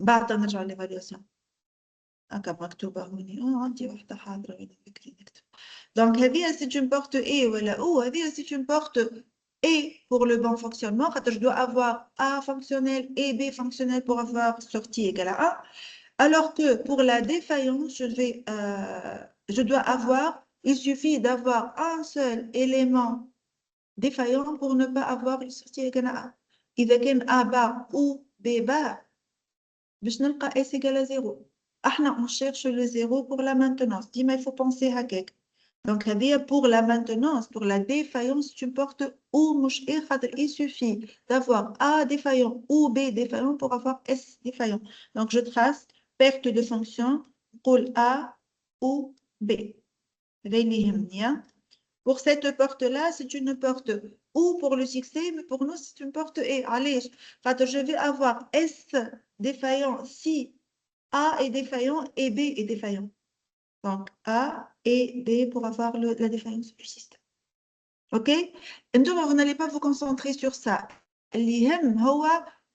بعد نرجع l'évaluation. مكتوبة هوني عندي واحدة حاضرة هنا فكري نكتب. Donc هذه c'est une porte et ولا ou هذه c'est une porte et pour le bon fonctionnement je dois avoir A fonctionnel et B fonctionnel pour avoir sortie égale à 1 alors que pour la défaillance je dois avoir il suffit d'avoir un seul élément défaillant pour ne pas avoir une sortie égale à 1 إذا كان A bar ou B bar باش نلقى S égale à 0 on cherche le 0 pour la maintenance. Dis-moi, il faut penser à quelque. Donc, pour la maintenance, pour la défaillance, tu portes ou il suffit d'avoir A défaillant ou B défaillant pour avoir S défaillant. Donc, je trace perte de fonction pour A ou B. Pour cette porte-là, c'est une porte ou pour le succès, mais pour nous, c'est une porte et. Allez, je vais avoir S défaillant si A est défaillant et B est défaillant. Donc, A et B pour avoir la défaillance du système. OK? Vous n'allez pas vous concentrer sur ça.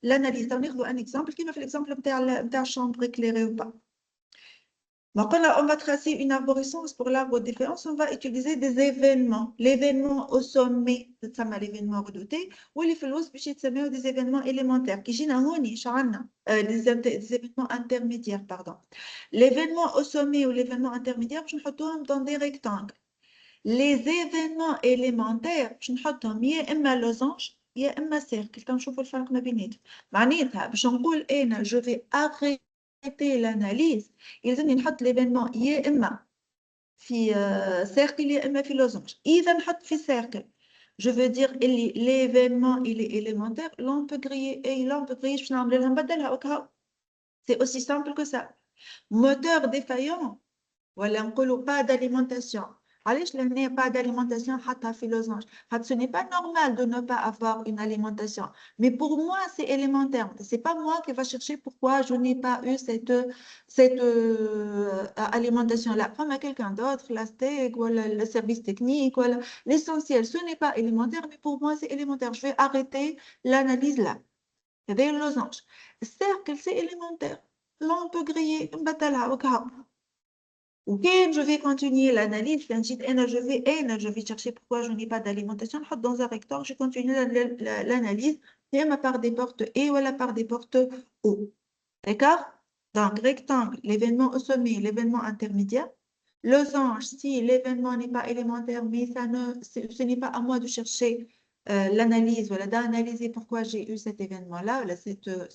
L'analyse. On un exemple qui m'a fait l'exemple de la chambre éclairée ou pas. Donc, on va tracer une arborescence pour l'arbre de défaillance. On va utiliser des événements. L'événement au sommet, c'est l'événement redouté, ou les des événements élémentaires. Qui des événements intermédiaires, pardon. L'événement au sommet ou l'événement intermédiaire, je mets dans des rectangles. Les événements élémentaires, je mets un losange, il y a un cercle. Quand je vous le fais, je vais arrêter l'analyse. Il y a l'événement يا في cercle يا في losange. إذا نحط في cercle, je veux dire l'événement il est élémentaire, l'on peut griller et l'on peut griller باش نعمل لها نبدلها وكها. C'est aussi simple que ça. Moteur défaillant, ولا نقولوا pas d'alimentation. علاش لهنا pas d'alimentation حتى في losange. Ce n'est pas normal de ne pas avoir une alimentation. Mais pour moi, c'est élémentaire. Ce n'est pas moi qui va chercher pourquoi je n'ai pas eu cette alimentation-là. Comme à quelqu'un d'autre, la STEC, ou le service technique, ou l'essentiel. Ce n'est pas élémentaire, mais pour moi, c'est élémentaire. Je vais arrêter l'analyse là. C'est le losange. Cercle, c'est élémentaire. Là, on peut griller, Ok, je vais continuer l'analyse. Je vais chercher pourquoi je n'ai pas d'alimentation. Dans un rectangle, je continue l'analyse. Et ma part des portes E ou la part des portes O. D'accord? Donc, rectangle, l'événement au sommet, l'événement intermédiaire. Losange, si l'événement n'est pas élémentaire, mais ce n'est pas à moi de chercher l'analyse, voilà, d'analyser pourquoi j'ai eu cet événement-là,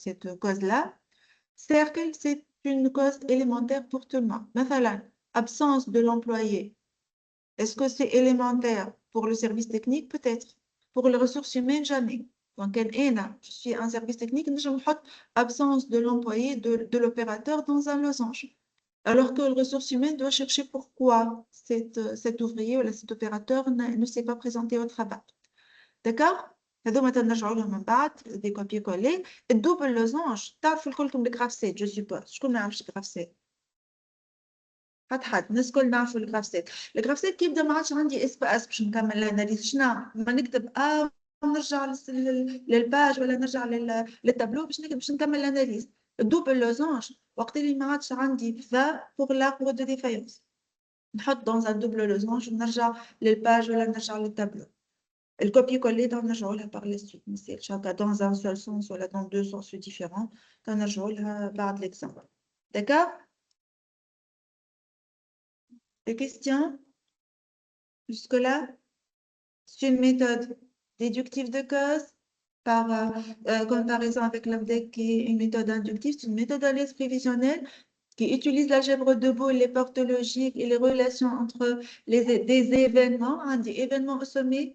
cette cause-là. Cercle, c'est une cause élémentaire pour tout le monde. Mathalan, absence de l'employé. Est-ce que c'est élémentaire pour le service technique? Peut-être. Pour les ressources humaines, jamais. Donc, je suis un service technique, je me absence de l'employé, de l'opérateur dans un losange. Alors que les ressources humaines doit chercher pourquoi cet ouvrier ou cet opérateur ne s'est pas présenté au travail. D'accord? هذوما تنرجعوا لهم من بعد دي كوبي كولي الدوبل لوزونج تعرفوا الكلكم الجرافسات جو سوبوز شكون ما يعرفش الجرافسات حد الناس الكل نعرفوا الجرافسات كي يبدا ما عادش عندي اس باش نكمل الاناليز شنو ما نكتب نرجع للباج ولا نرجع للتابلو باش نكمل الاناليز الدوبل لوزونج وقت اللي ما عادش عندي فا بور لاربر دو ديفايونس نحط دون ان دوبل لوزونج ونرجع للباج ولا نرجع للتابلو. Le copier-coller dans le par la suite, mais c'est dans un seul sens ou dans deux sens différents, dans le par l'exemple. D'accord? Des questions? Jusque-là? C'est une méthode déductive de cause par comparaison avec l'ABDEC qui est une méthode inductive. C'est une méthode d'analyse prévisionnelle qui utilise l'algèbre de Boole, les portes logiques et les relations entre des événements, des événements au sommet,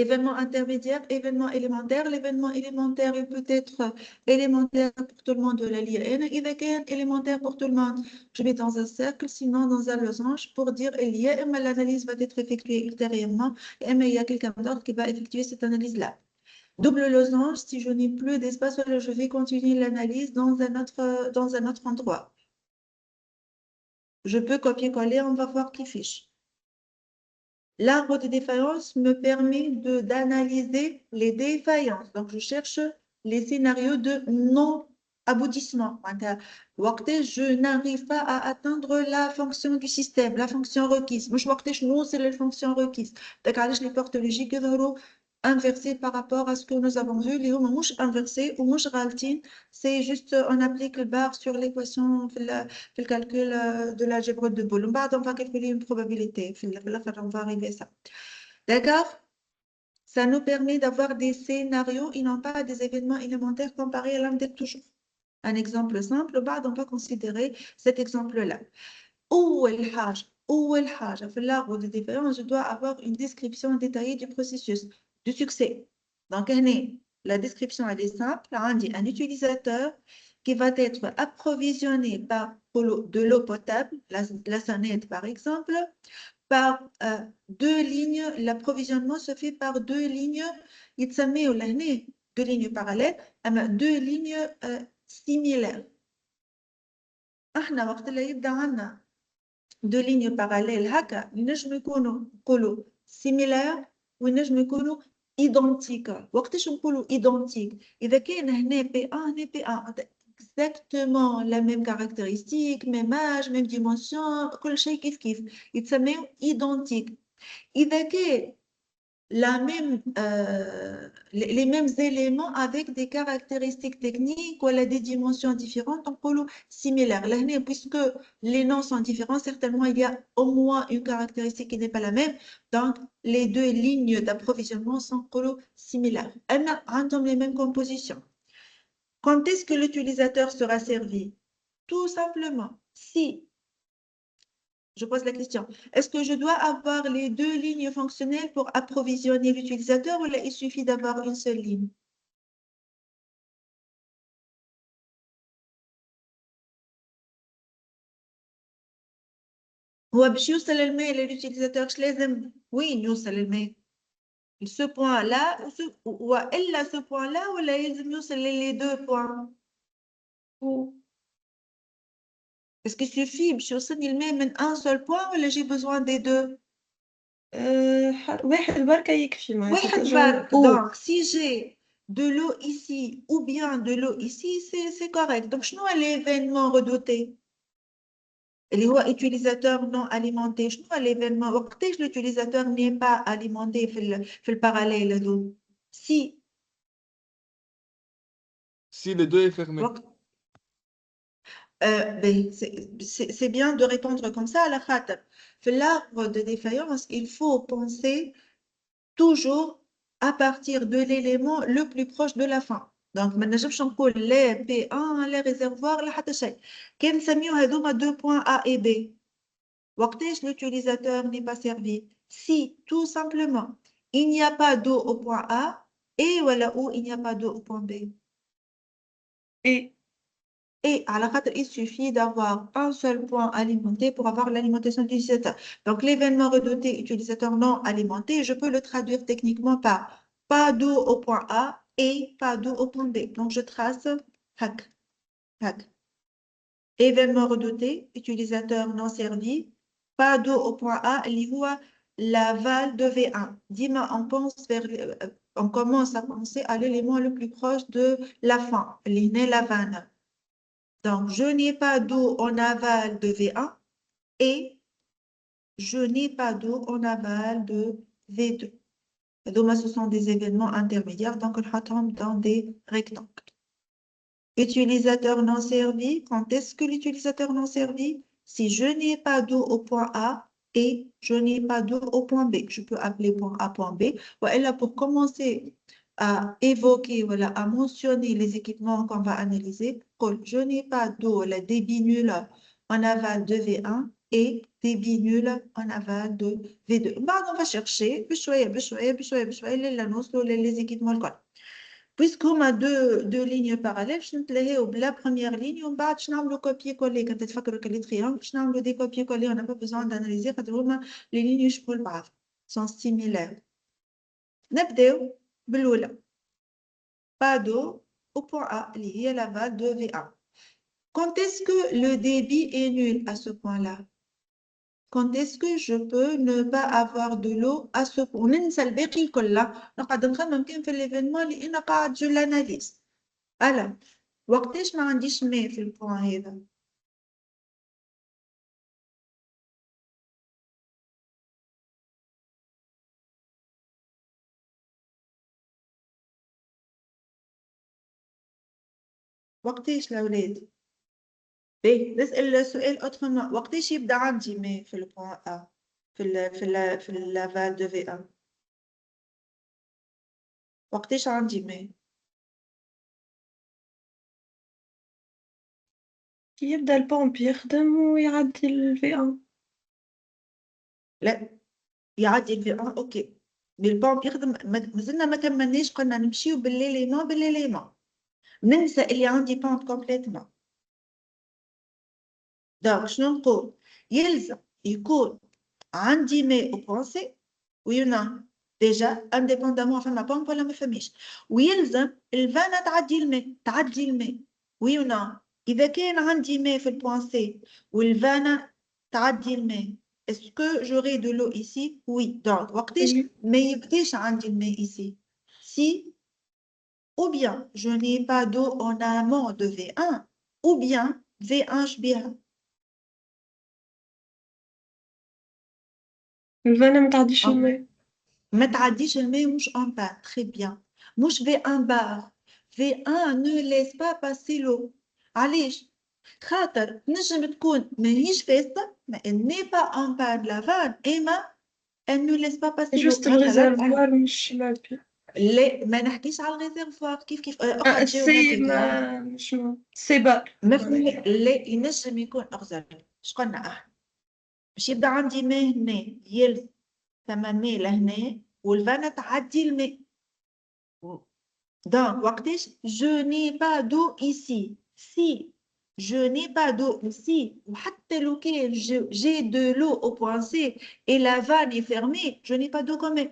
événement intermédiaire, événement élémentaire. L'événement élémentaire il peut être élémentaire pour tout le monde de la l'IAN. Il va être élémentaire pour tout le monde. Je mets dans un cercle, sinon dans un losange pour dire il y a l'analyse va être effectuée ultérieurement et il y a quelqu'un d'autre qui va effectuer cette analyse-là. Double losange, si je n'ai plus d'espace, je vais continuer l'analyse dans un autre endroit. Je peux copier-coller, on va voir qui fiche. L'arbre de défaillance me permet d'analyser les défaillances. Donc, je cherche les scénarios de non-aboutissement. Je n'arrive pas à atteindre la fonction du système, la fonction requise. Nous, c'est la fonction requise. Donc, les portes logiques inversées par rapport à ce que nous avons vu. Les mouches inversées ou mouches raltines, c'est juste, on applique le bar sur l'équation, le calcul de l'algèbre de Boole. On va calculer une probabilité. On va arriver à ça. D'accord? Ça nous permet d'avoir des scénarios et non pas des événements élémentaires comparés à l'un toujours. Un exemple simple, on va considérer cet exemple-là. Où est l'arbre de défaillance, je dois avoir une description détaillée du processus du succès. Donc, la description elle est simple. On dit un utilisateur qui va être approvisionné par de l'eau potable, la sonnette par exemple, par deux lignes. L'approvisionnement se fait par deux lignes. Il s'appelle deux lignes parallèles, deux lignes similaires. وقت اللي يبدا عندنا deux lignes parallèles هكا ينجم يكونوا نقولوا similaires وينجم يكونوا identiques. وقتاش نقولوا identiques؟ إذا كان هنا P1 هنا P1 exactement la même caractéristique, même âge, même dimension, كل شيء كيف يتسموا identiques. إذا كان les mêmes éléments avec des caractéristiques techniques ou des dimensions différentes, on peut similaires. Là, puisque les noms sont différents, certainement il y a au moins une caractéristique qui n'est pas la même. Donc, les deux lignes d'approvisionnement sont similaires. Elles ont les mêmes compositions. Quand est-ce que l'utilisateur sera servi? Tout simplement, si je pose la question, est-ce que je dois avoir les deux lignes fonctionnelles pour approvisionner l'utilisateur ou là, il suffit d'avoir une seule ligne? هو باش يوصل الماء للutilisateur اش لازم وين يوصل الماء؟ ce point là والا ce point là ولا لازم يوصل les deux points؟ Est-ce qu'il suffit باش يوصلني الماء من un seul point ولا j'ai besoin des deux؟ واحد بركة يكفي معناتها واحد برك. Donc si j'ai de l'eau ici ou bien de l'eau ici, c'est correct. Donc شنو l'événement redouté؟ اللي هو utilisateur non alimenté. شنو l'événement وقتاش l'utilisateur n'est pas alimenté في البارallèle هذو؟ Si le 2 est fermé. C'est bien de répondre comme ça à la khater. Dans l'arbre de défaillance, il faut penser toujours à partir de l'élément le plus proche de la fin. Donc, ما نجمش نقول les P1 les réservoirs لا حتى شيء. كان نسميو هذوما deux points A et B. وقتاش l'utilisateur n'est pas servi? Si tout simplement il n'y a pas d'eau au point A et voilà où il n'y a pas d'eau au point B. Et à la rate, il suffit d'avoir un seul point alimenté pour avoir l'alimentation de l'utilisateur. Donc, l'événement redouté utilisateur non alimenté, je peux le traduire techniquement par pas d'eau au point A et pas d'eau au point B. Donc, je trace hack. Événement redouté utilisateur non servi, pas d'eau au point A, l'aval de V1. Dima, on commence à penser à l'élément le plus proche de la fin, la vanne. Donc, je n'ai pas d'eau en aval de V1 et je n'ai pas d'eau en aval de V2. Donc, ce sont des événements intermédiaires, donc on attend dans des rectangles. Utilisateur non servi, quand est-ce que l'utilisateur non servi? Si je n'ai pas d'eau au point A et je n'ai pas d'eau au point B. Je peux appeler point A, point B. Voilà, pour commencer à évoquer, voilà, à mentionner les équipements qu'on va analyser. Je n'ai pas d'eau, la débit nul en aval de V1 et débit nul en aval de V2. On va chercher, les équipements. Puisqu'on a deux lignes parallèles, je vais la première ligne, on va le copier-coller. Quand tu fais le triangle, je vais des copier-coller. On n'a pas besoin d'analyser. Les lignes sont similaires. نبداو بالأولى. pas d'eau au point A, lié à l'aval de V1. Quand est-ce que le débit est nul à ce point-là? Quand est-ce que je peux ne pas avoir de l'eau à ce point? وننسى الباقي كله نقعد نخمم كان في l'événement اللي أنا قاعد جو l'analyse. ألا وقتاش ما عنديش ماء في البوان هذا؟ وقتاش الأولاد؟ باهي نسأل السؤال أوترومون، وقتاش يبدأ عندي ماء في البوان أ في اللافال دو في 1؟ وقتاش عندي ماء؟ يبدأ البومب يخدم ويعدي ال V1. لا يعدي الفي 1 أوكي، بالبومب يخدم مازلنا ما كملناش، قلنا نمشيو بالليليمون بالليليمون، ننسى اللي عندي بومب كومبليتمون. دونك شنو نقول؟ يلزم يكون عندي ماء وبونسي ويونا ديجا انديبوندامون فما بومب ولا ما فماش، ويلزم الفانا تعدي الماء ويونا. اذا كان عندي ماء في البونسي والفانا تعدي الماء، اسكو جوري دو لو ايسي؟ وي. دونك وقتاش ما يبداش عندي الماء ايسي؟ سي ou bien je n'ai pas d'eau en amont de V1 ou bien V1 شبيها. الفانا ما تعديش الماء. ما تعديش الماء مش en bas. Très bien. مش V1 bar. V1 ne laisse pas passer l'eau. علاش؟ خاطر نجم تكون ماهيش فاسدة، ما elle n'est pas en panne la vanne اما elle ne laisse pas passer l'eau. جوست الريزرفوار مش لابي. لا ما نحكيش على الريزرفوار. كيف اقعد سي ما مش سي بار. لا ينجم يكون اغزر. اش قلنا احنا؟ باش يبدا عندي ماء هنا يلزم ثم ماء لهنا والفانا تعدي الماء. Donc, وقتاش je n'ai pas d'eau ici. Si je n'ai pas d'eau ici, وحتى لو كان j'ai de l'eau au point C et la vanne est fermée, je n'ai pas d'eau quand même.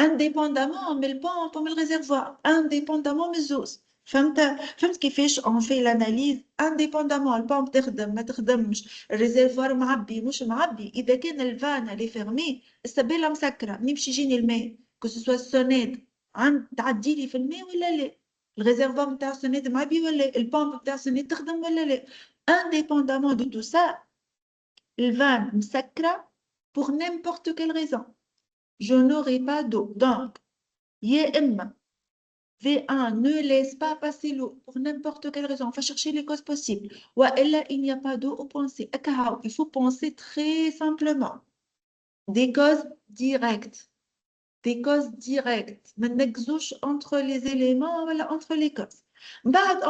Indépendamment من البومب ومن الريزرفوار، indépendamment من الزوز. فهمت كيفاش on fait l'analyse indépendamment البومب تخدم ما تخدمش، الريزرفوار معبي مش معبي. إذا كان الفان اللي فيرمي السبالة مسكرة نمشي يجيني الماء que ce soit السوناد تعدي لي في الماء ولا لا، الريزرفوار نتاع السوناد معبي ولا البومب نتاع السوناد تخدم ولا لا. indépendamment de tout ça الفان مسكرة pour n'importe quelle raison je n'aurai pas d'eau. Donc يا إما V1 ne laisse pas passer l'eau pour n'importe quelle raison. On va chercher les causes possibles. Ou là, il n'y a pas d'eau au pensée. Il faut penser très simplement. Des causes directes. Des causes directes. Mais n'exouche entre les éléments, voilà, entre les causes.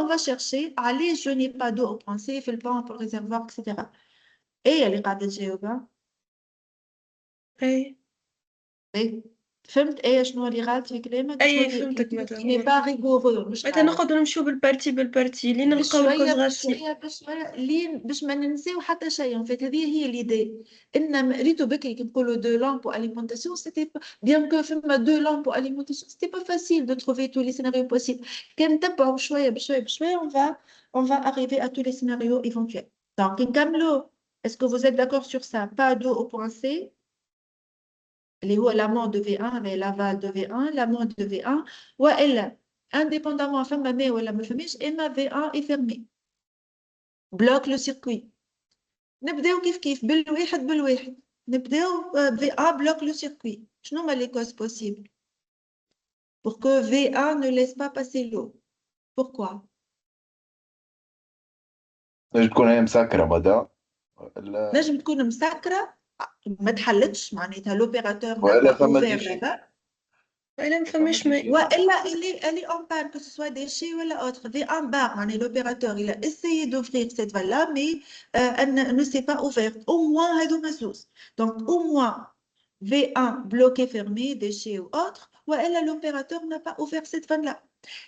On va chercher, allez, je n'ai pas d'eau au pensée, fait le banc pour le réservoir, etc. Et elle est pas de géoba. Et فهمت ايه شنو اللي غلط في كلامك؟ اي فهمتك مدام. مي با ريغورو مش متى نقعدوا نمشيو بالبارتي لين نلقاو الكوز غاسي بشويه لين باش ما ننساو حتى شيء. في هذه هي ليدي. ان ريتو بكري كي نقولوا دو لامب اليمونتاسيون سيتي بيان كو فما دو لامب اليمونتاسيون سيتي با فاسيل دو تروفي تو لي سيناريو بوسيبل. كان نتبعوا بشويه بشويه on va arriver à tous les scénarios éventuels. Donc نكملوا. Est-ce que vous êtes d'accord sur ça? Pas d'eau au point C. اللي هو l'amont de V1 avec l'aval de V1, l'amont de V1 والا indépendamment فما ماء ولا ما فماش اما V1 est fermé. bloque le circuit. نبداو كيف بالواحد نبداو V1 bloque le circuit. شنو هما les causes possibles pour que V1 ne laisse pas passer l'eau? Pourquoi? نجم تكون هي مسكرة مدام. نجم تكون مسكرة ما تحلتش معناتها لوبيراتور ولا فما اوفير ديشي. هذا والا ما فماش ماء والا اللي اون بان que ce soit des déchets ou autre. V1 bar معناها l'opérateur il a essayé d'ouvrir cette vanne là mais elle ne s'est pas ouverte. Au moins هادو مسوس. Donc au moins V1 bloqué fermé déchets ou autre والا l'opérateur n'a pas ouvert cette vanne là.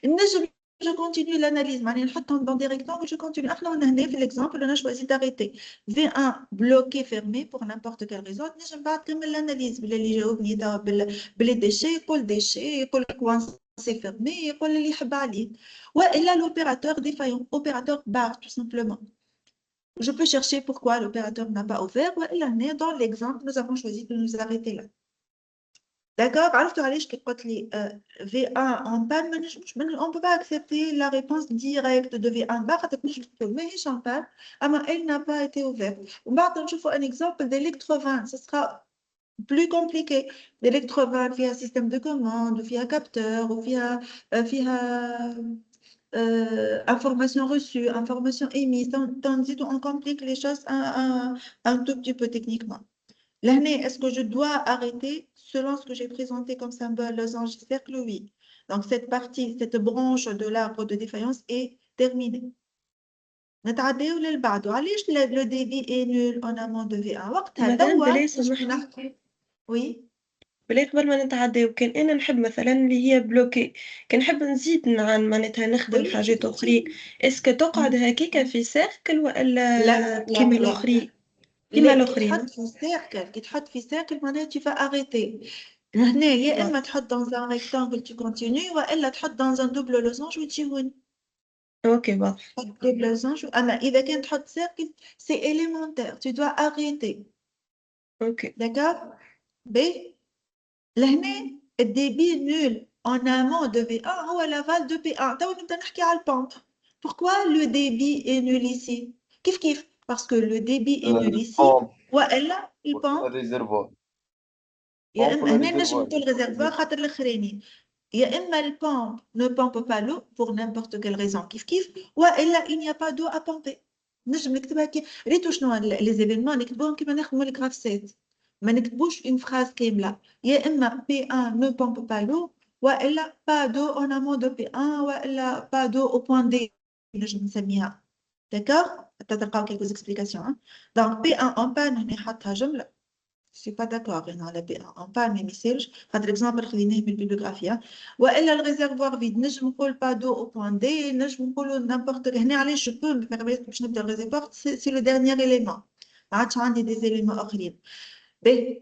نجم je continue l'analyse. معناها نحطهم dans des rectangles je continue. احنا هنا في l'exemple on a choisi d'arrêter V1 bloqué fermé pour n'importe quelle raison. نجم بعد كمل l'analyse باللي جاوبني توا باللي déchets يقول déchets يقول coincé c'est fermé يقول اللي يحب عليه والا l'opérateur défaillant opérateur barre tout simplement. Je peux chercher pourquoi l'opérateur n'a pas ouvert والا هنا dans l'exemple nous avons choisi de nous arrêter là. D'accord, عرفتوا علاش كي قلت لي V1 en panne on ne peut pas accepter la réponse directe de V1 bar خاطر نجم تقول ماهيش en panne اما elle n'a pas été ouverte. ومن بعد نشوفوا un exemple d'électrovanne, ce sera plus compliqué. L'électrovanne فيها système de commande وفيها capteur وفيها information reçue, information émise, on complique les choses un tout petit peu techniquement. L'année, est-ce que je dois arrêter selon ce que j'ai présenté comme symbole losange cercle? Oui. Donc cette partie, cette branche de l'arbre de défaillance est terminée. نتعداو للبعض. علاش le débit est nul en amont de V1 وقتها توا oui. بلاي قبل ما نتعداو كان انا نحب مثلا اللي هي بلوكي كان نحب نزيد معناتها نخدم حاجات اخرين اسكو تقعد هكاكا في سيركل ولا كيما الاخرين كيما الاخرين كي تحط في سيركل معناها tu vas arrêter هنا يا اما تحط dans un rectangle tu continues والا تحط dans un double losange وتجيوني اوكي واضح double losange اما اذا كان تحط سيركل c'est élémentaire tu dois arrêter اوكي d'accord ب لهنا الديبي نول en amont de V1 هو l'aval de P1 تو نبدا نحكي على البومب pourquoi le débit est nul ici كيف parce que le débit est nul ici والا البومب الريزرفوار يا اما هنا نجم نقول ريزرفوار خاطر الاخراني يا اما البومب ne pompe pas l'eau pour n'importe quelle raison كيف والا il n'y a pas d'eau à pomper نجم نكتبها كي ريتو شنو لي زيفينمون نكتبوهم كيما نخدموا الجرافسات ما نكتبوش une phrase كامله يا اما P1 ne pompe pas l'eau والا pas d'eau en amont de P1 والا pas d'eau au point D نجم نسميها d'accord حتى تلقاو quelques explications donc P1 en panne هنا حطها جمله je suis pas d'accord على P1 en panne ما يمثلش خاطر اكزامبل خذيناه من البيبليوغرافيا والا الريزرفوار فيد نجم نقول pas d'eau au point D نجم نقولوا n'importe هنا علاش جو بو باش نبدا الريزرفوار سي لو dernier élément ما عادش عندي des éléments اخرين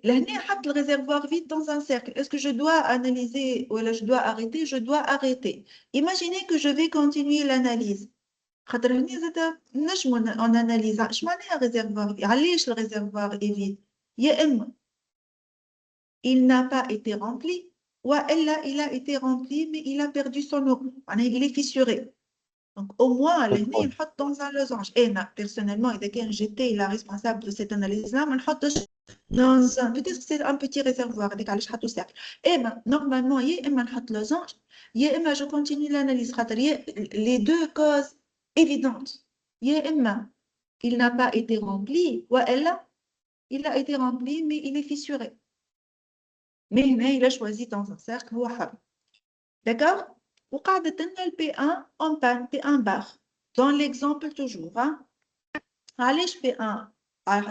لهنا حط le réservoir vide dans un cercle. Est-ce que je dois analyser ou là je dois arrêter? Je dois arrêter. Imaginez que je vais continuer l'analyse. خاطر هنا زاد نجمو on analyse. اش معناها réservoir vide؟ علاش le réservoir est vide؟ يا اما il n'a pas été rempli والا il a été rempli mais il a perdu son eau. معناها il est fissuré. Donc au moins لهنا نحط dans un losange. انا personnellement اذا كان j'étais la responsable de cette analyse là ما نحطش peut-être que c'est un petit réservoir avec علاش حطوا cercle. اما normalement يا اما نحط losange يا اما je continue l'analyse خاطر les deux causes évidentes يا اما il n'a pas été rempli والا il a été rempli mais il est fissuré. Mais هنا il a choisi dans un cercle هو حر. D'accord? وقعدت لنا ال P1 en panne P1 bar. Dans l'exemple toujours علاش P1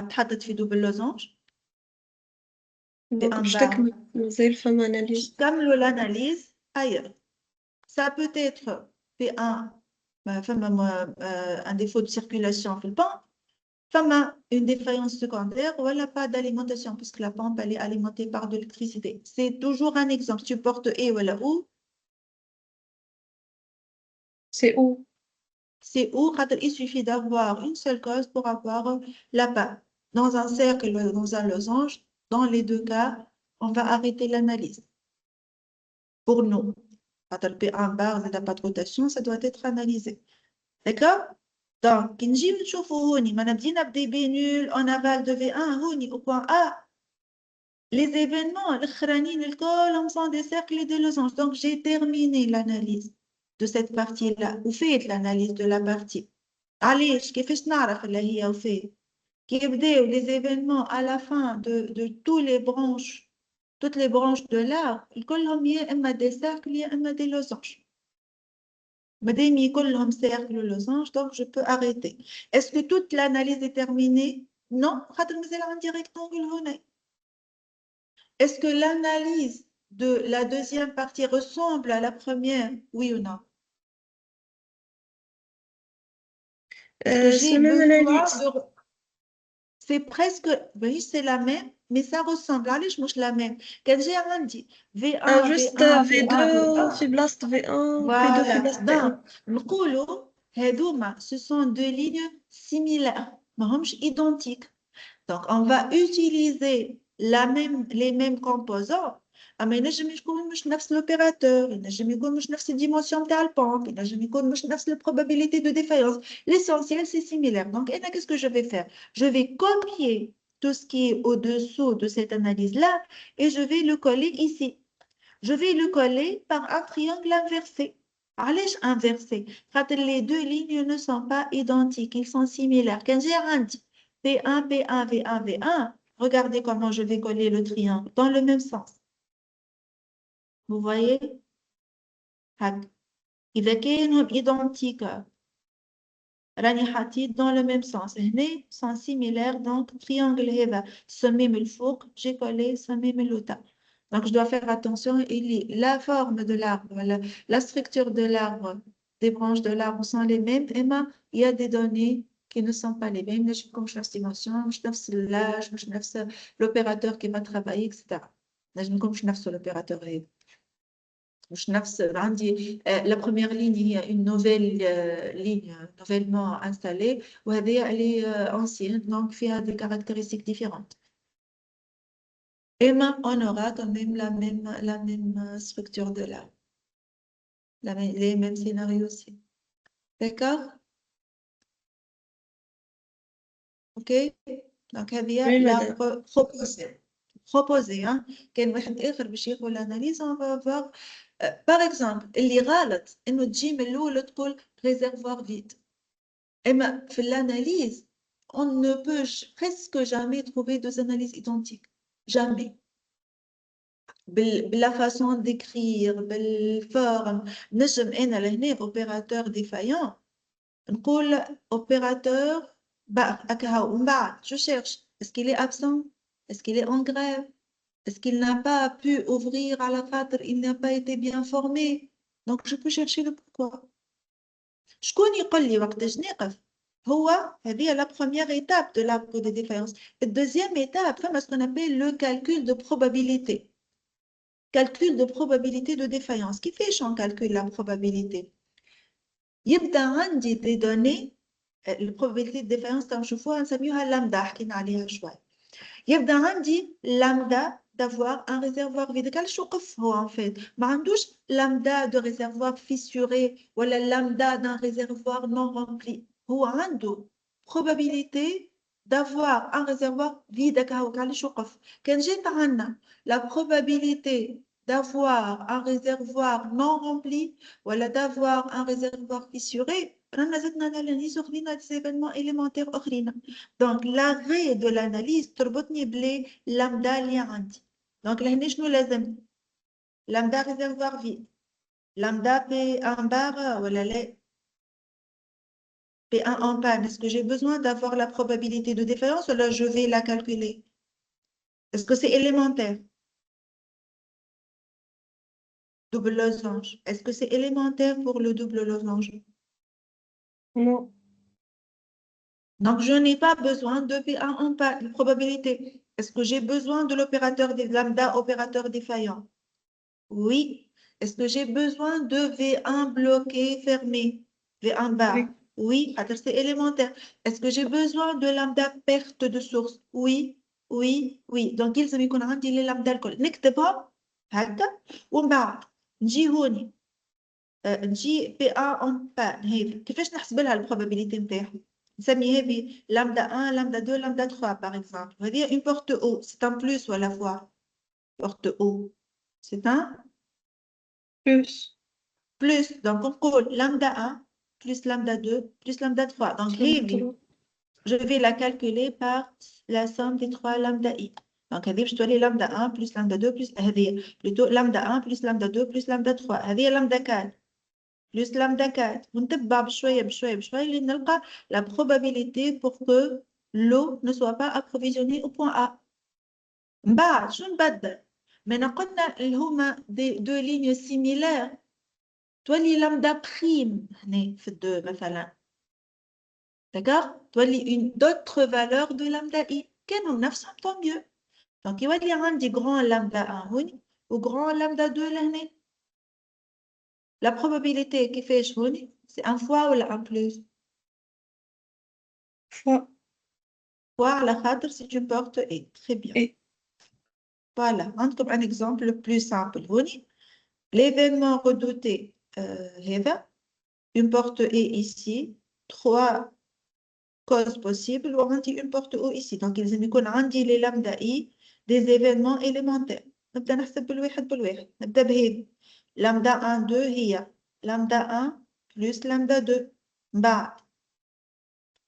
تحطت في double losange باش تكمل مازال فما اناليز كملوا l'analyse ailleurs. Ça peut être P1 فما un défaut de circulation في البompe فما une défaillance secondaire voilà pas d'alimentation puisque la pompe elle est alimentée par de l'électricité. C'est toujours un exemple. Tu portes et voilà où? C'est où? C'est où il suffit d'avoir une seule cause pour avoir la panne. Dans un cercle, dans un losange, dans les deux cas, on va arrêter l'analyse. Pour nous, quand le P1 bar n'a pas de rotation, ça doit être analysé. D'accord? Donc, quand je vais B nul en aval de V1, au point A, les événements, le sont des cercles et des losanges. Donc, j'ai terminé l'analyse de cette partie-là, ou fait l'analyse de la partie. Allez, كيفاش نعرف اللي هي وفات كي يبداو les événements à la fin de toutes les branches de l'arbre كلهم يا اما des cercles يا اما des losanges. مادام كلهم cercles ou losanges, donc je peux arrêter. Est-ce que toute l'analyse est terminée? Non, خاطر مازال عندي rectangle هنا. Est-ce que l'analyse de la deuxième partie ressemble à la première? Oui ou non? J'ai besoin de... C'est presque, oui, c'est la même, mais ça ressemble. علاش مش la même كان جاي عندي V1 جوست V1 V2 V1 في بلاصة V1 P2 في Voilà. بلاصة Donc, P1. نقولوا هذوما ce sont deux lignes similaires ماهمش identiques. Donc, on va utiliser les mêmes composants. أما ينجم يكون مش نفس l'opérateur, ينجم يكون مش نفس dimension نتاع البompe, ينجم يكون مش نفس la probabilité de défaillance. L'essentiel, c'est similaire. Donc, qu'est-ce que je vais faire? Je vais copier tout ce qui est au-dessous de cette analyse-là et je vais le coller ici. Je vais le coller par un triangle inversé. علاش inversé? خاطر les deux lignes ne sont pas identiques, ils sont similaires. Quand j'ai un P1, P1, V1, V1, regardez comment je vais coller le triangle dans le même sens. Vous voyez? إذا كانوا identiques راني حاطين dans le même sens. هنا sont similaires, donc triangle هذا سمي من الفوق, j'ai collé سمي من الوطا. Donc, je dois faire attention, la forme de l'arbre, la structure de l'arbre, des branches de l'arbre sont les mêmes, et il y a des données qui ne sont pas les mêmes, comme dimension, l'âge, l'opérateur qui va travailler, etc. Comme l'opérateur. La première ligne, il y a une nouvelle ligne nouvellement installée, ou elle est ancienne, donc il y a des caractéristiques différentes. Et on aura quand même la même structure de l'arbre, les mêmes scénarios aussi. D'accord? Ok? Donc, il y a l'arbre proposé. Proposé, hein? Quand on l'analyse, on va voir, par exemple, اللي غلط إنه تجي من الأول تقول réservoir vide. Et dans l'analyse, on ne peut presque jamais trouver deux analyses identiques. Jamais. La façon d'écrire, la forme, نجم أنا لهنا opérateur défaillant نقول opérateur ومن بعد je cherche est-ce qu'il est absent, est-ce qu'il est en grève, est-ce qu'il n'a pas pu ouvrir à la خاطر il n'a pas été bien formé, donc je peux chercher le pourquoi. شكون يقول لي وقتاش نقف هو هذه la première étape de l'arbre de défaillance. La deuxième étape فما ce qu'on appelle le calcul de probabilité. Calcul de probabilité de défaillance. Qui fait en calcul la probabilité? يبدا عندي des données, la probabilité de défaillance تنشوفوها نسميوها lambda حكينا عليها شوي. يبدا عندي lambda d'avoir un réservoir vide. قال شو قف هو en fait ما عندوش lambda de réservoir fissuré ولا lambda d'un réservoir non rempli. هو عنده probabilité d'avoir un réservoir vide. قال شو قف كان جيت عندنا la probabilité d'avoir un réservoir non rempli ou d'avoir un réservoir fissuré, on a l'analyse des événements élémentaires. Donc, l'arrêt de l'analyse تربطني بلي lambda اللي عندي. Donc, là, شنو لازم lambda réservoir vide, lambda P1 bar ولا لا P1 en panne. Est-ce que j'ai besoin d'avoir la probabilité de défaillance ou là je vais la calculer? Est-ce que c'est élémentaire? Double losange. Est-ce que c'est élémentaire pour le double losange? Non. Donc, je n'ai pas besoin de P1 en panne, probabilité. Est-ce que j'ai besoin de l'opérateur des lambda, opérateur défaillant? Oui. Est-ce que j'ai besoin de V1 bloqué, fermé? V1 bar? Oui, c'est élémentaire. Est-ce que j'ai besoin de lambda perte de source? Oui, oui, oui. Donc, il s'agit qu'on a les lambda الكل. نكتبهم هكا ومن بعد نجي هوني نجي P1 en panne. هذه كيفاش نحسب لها البروبابيليتي نتاعها؟ نسمي هذه lambda 1, lambda 2, lambda 3 par exemple. هذه une porte haut, c'est un plus ou à la fois. Porte haut, c'est un Plus. plus. Donc on colle lambda 1 plus lambda 2 plus lambda 3. Donc je vais la calculer par la somme des trois lambda i. Donc je dois aller lambda 1 plus lambda 2 plus plutôt lambda 1 plus lambda 2 plus lambda 3. هذه lambda 4 plus lambda 4. ونتبع بشوية لنلقى la probabilité pour que l'eau ne soit pas approvisionnée au point A. بعد شو نبدل؟ ما قلنا اللي هما deux lignes similaires تولي lambda prime هنا في الدو مثلا. D'accord? تولي une d'autres valeurs de lambda i. كانوا نفسهم tant mieux. دونك يولي عندي grand lambda 1 هوني و grand lambda 2 لهنا. La probabilité كيفاش هوني c'est un fois ولا un plus fois fois على خاطر c'est une porte A. Très bien. et Voilà, عندكم un exemple plus simple هوني. L'événement redouté هذا une porte A ici, 3 causes possibles ou عندي une porte O ici. Donc لازم يكون عندي les lambda I des événements élémentaires. نبدأ نحسب بالواحد بالواحد. نبدأ بهذه lambda 1 2 هي lambda 1 plus lambda 2 من بعد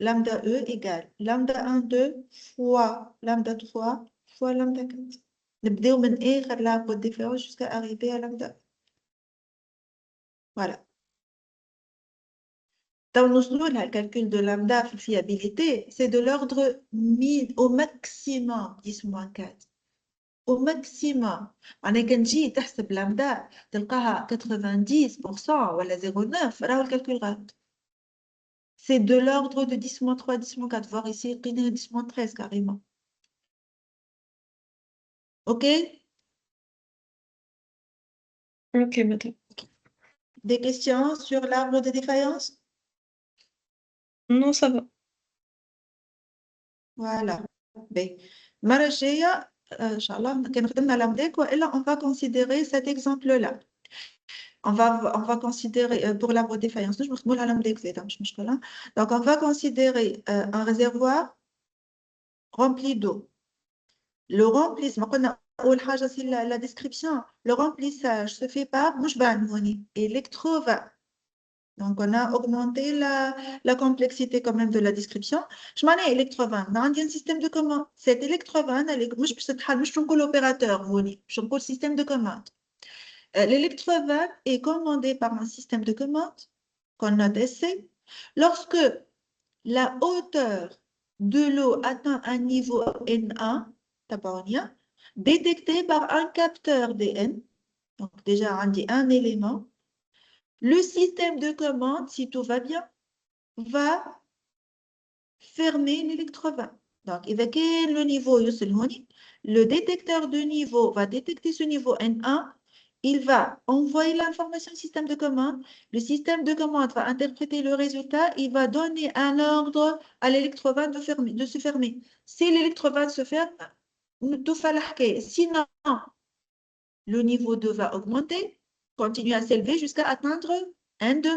lambda E égale lambda 1 2 fois lambda 3 fois lambda 4. نبداو من آخر l'arbre de différence jusqu'à arriver à lambda. Voilà. Donc, le calcul de lambda في fiabilité, c'est de l'ordre au maximum 10-4. Au maximum. أنا كان نجي تحسب lambda تلقاها 90% ولا 0.9 راهو الكالكول غلط. C'est de l'ordre de 10-3, 10-4, voire ici 10-13 carrément. Ok? ok madame. Des questions sur l'arbre de défaillance? Non, ça va. Voilà. Ben, المرة الجاية إن شاء الله كان خدمنا لامداك وإلا on va considérer cet exemple-là. On va considérer pour l'arbre de défaillance. Je me la lambda زيادة مش مشكلة. Donc on va considérer un réservoir rempli d'eau. Le remplissage, قلنا أول حاجة c'est la description. Le remplissage se fait par مش بان هوني électrovent. Donc, on a augmenté la complexité quand même de la description. Je m'en ai électrovent. On a un système de commande. Cet électrovent, je suis l'opérateur, je suis le système de commande. L'électrovent est commandé par un système de commande qu'on a d'essai. Lorsque la hauteur de l'eau atteint un niveau N1, détecté par un capteur DN, donc déjà on dit un élément. Le système de commande, si tout va bien, va fermer l'électrovent. Donc, avec le niveau le détecteur de niveau va détecter ce niveau N1. Il va envoyer l'information au système de commande. Le système de commande va interpréter le résultat. Il va donner un ordre à l'électrovent de se fermer. Si l'électrovent se ferme, tout va l'arquer. Sinon, le niveau 2 va augmenter, continuer à s'élever jusqu'à atteindre N2.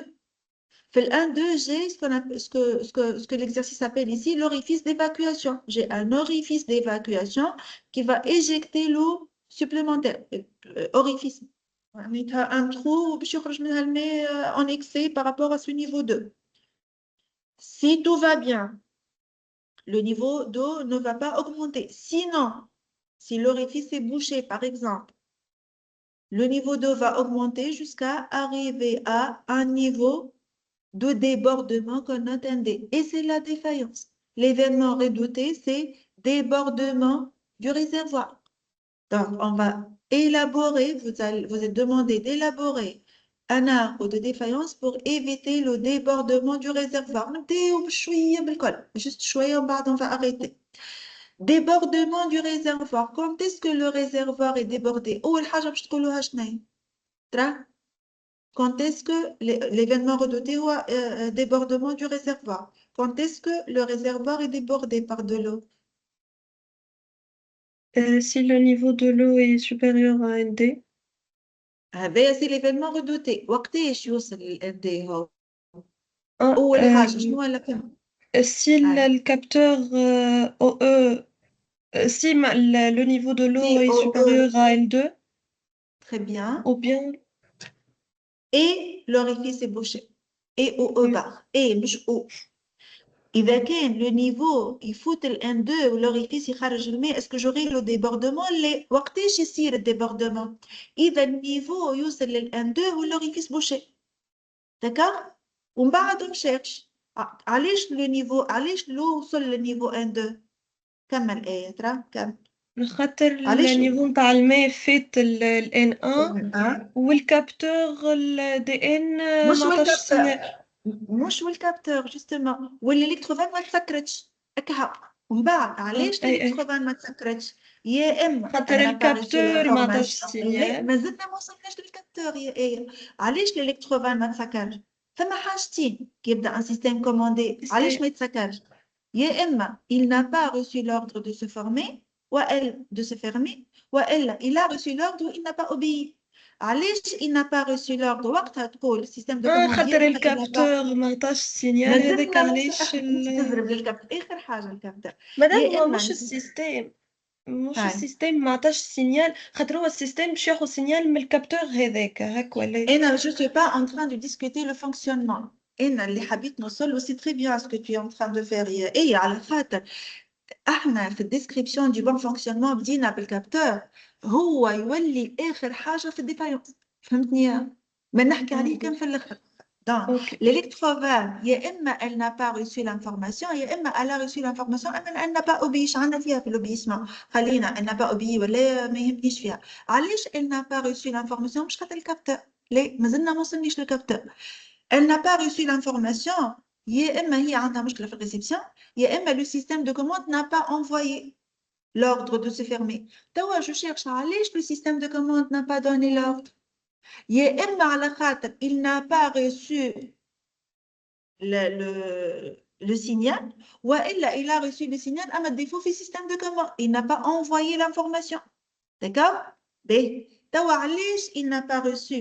Fait 1-2, j'ai ce que l'exercice appelle ici l'orifice d'évacuation. J'ai un orifice d'évacuation qui va éjecter l'eau supplémentaire. Orifice. On a un trou en excès par rapport à ce niveau 2. Si tout va bien, le niveau d'eau ne va pas augmenter. Sinon, si l'orifice est bouché, par exemple, le niveau d'eau va augmenter jusqu'à arriver à un niveau de débordement qu'on attendait. Et c'est la défaillance. L'événement redouté, c'est débordement du réservoir. Donc, on va élaborer, vous êtes demandé d'élaborer un arbre de défaillance pour éviter le débordement du réservoir. Juste chouïa, on va arrêter. Débordement du réservoir. Quand est-ce que le réservoir est débordé? Quand est-ce que l'événement redouté ou débordement du réservoir? Quand est-ce que le réservoir est débordé par de l'eau? Si le niveau de l'eau est supérieur à ND. C'est l'événement redouté. وقتاش يوصل ل ND هو؟ Ah, أول حاجة شنو هي الكلمة؟ si le capteur OE, si le niveau de l'eau Si est OE. supérieur à N2, Très bien. ou bien Et l'orifice est bouché. Et OE barre. Et مش O. إذا كان le niveau يفوت ال N2 والorifice يخرج الماء est-ce que j'aurai le débordement؟ لا. وقتاش يصير الديبوردمون؟ إذا النيفو يوصل لل N2 والorifice بوشي. داكور؟ ومن بعد نشيرش علاش لو نيفو علاش لو وصل للنيفو N2؟ كمل آية ترى كمل. خاطر علاش؟ النيفو نتاع الماء فات ال N1 والكابتور ال DN ما عطاش سينال. مش والكابتور جوستومون والالكتروفان ما تسكرتش هكا. ومن بعد علاش أي الالكتروفان ما تسكرتش؟ يا اما خاطر elle n'a pas reçu الكابتور ما عطاش l'information. لا سينيال. مازلنا ما وصلناش للكابتور يا ايه. علاش الالكتروفان ما تسكرش؟ ثم حاجتين كي يبدا ان سيستيم كوموندي علاش ما يتسكرش؟ يا اما il n'a pas reçu l'ordre de se former والا de se fermer والا il a reçu l'ordre ou il n'a pas obéi. علاش il n'a pas reçu l'ordre؟ وقتها تقول السيستم دو كوموند خاطر يا اما il n'a pas. الكابتور ما عطاش سينيال هذاك مازلنا علاش تضرب للكابتور اخر حاجه الكابتور مادام يا هو اما مش السيستم مش هاي. السيستم ما عطاش سينيال خاطر هو السيستم باش ياخذ سينيال من الكابتور هذاك هاك ولا je ne suis pas en train de discuter le fonctionnement. اللي حبيت نوصل c'est très bien ce que tu es en train de faire. ايه على خاطر احنا في الديسكريبسيون دي بون فونكسيونمون بدينا بالكابتور هو يولي اخر حاجه في الديفايونس. فهمتني؟ ما نحكي عليه كان في الاخر. Donc, l'électrovan, elle n'a pas reçu l'information, elle a reçu l'information, elle n'a pas obéi. شعنا فيها في l'obéissement. خلينا, elle n'a pas obéi ولا ما يهمنيش فيها. علاش elle n'a pas reçu l'information؟ مش خاطر الكابتور. ليه؟ مازلنا ما وصلنيش للكابتور. Elle n'a pas reçu l'information. يا إما هي عندها مشكلة في الريسبسيون، يا إما le système de commande n'a pas envoyé l'ordre de se fermer. توا je cherche علاش le système de commande n'a pas donné l'ordre. يا إما على خاطر il n'a pas reçu le signal, ou il a reçu le signal à un défaut du système de commande. Il n'a pas envoyé l'information. D'accord? B. Il n'a pas reçu.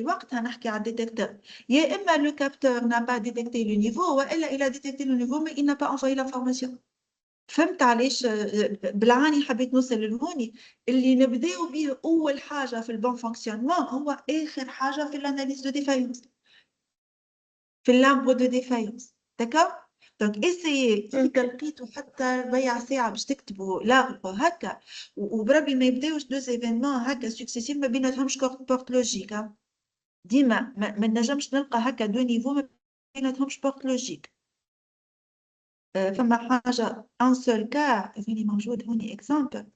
Un détecteur. Le capteur n'a pas détecté le niveau, ou il a détecté le niveau, mais il n'a pas envoyé l'information. فهمت علاش بالعاني حبيت نوصل للهوني اللي نبداو به اول حاجه في البون فونكسيونمون هو اخر حاجه في الاناليز دو ديفايونس في اللامبر دو ديفايونس. داكور؟ دونك اسيي كي لقيتو حتى ربيع ساعه باش تكتبوا لاغبو هكا وبربي ما يبداوش دو ايفينمون هكا سكسيسيف ما بيناتهمش بورت لوجيك. ديما ما نجمش نلقى هكا دو نيفو ما بيناتهمش بورت لوجيك. فما حاجه ان سول كا اللي موجود هوني اكزامبل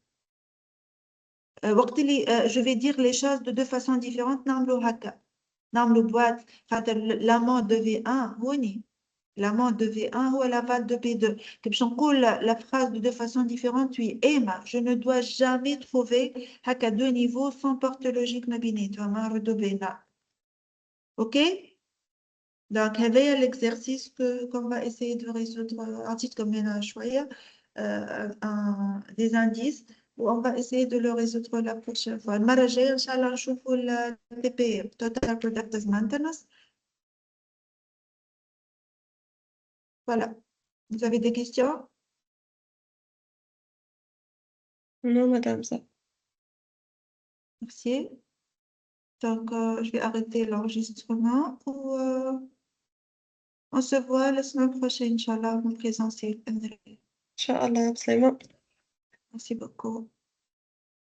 وقت اللي جو في دير لي شوز دو فاسون ديفيرونت نعملو هكا نعملو بواط خاطر لامون دو في 1 هوني l'amont de V1 ou l'aval de B2. Comme je dis la phrase de deux façons différentes, oui, Emma, je ne dois jamais trouver à deux niveaux sans porte logique mabinée. Tu vas me OK? Donc, il y a l'exercice qu'on va essayer de résoudre un titre comme un choix, des indices, où on va essayer de le résoudre la prochaine fois. Marajé, Inch'Allah, je vous le TPM, Total Productive Maintenance. Voilà. Vous avez des questions? Non, madame, ça. Merci. Donc, je vais arrêter l'enregistrement ou on se voit la semaine prochaine, Inch'Allah, en présentiel. Inch'Allah, absolument. Merci beaucoup.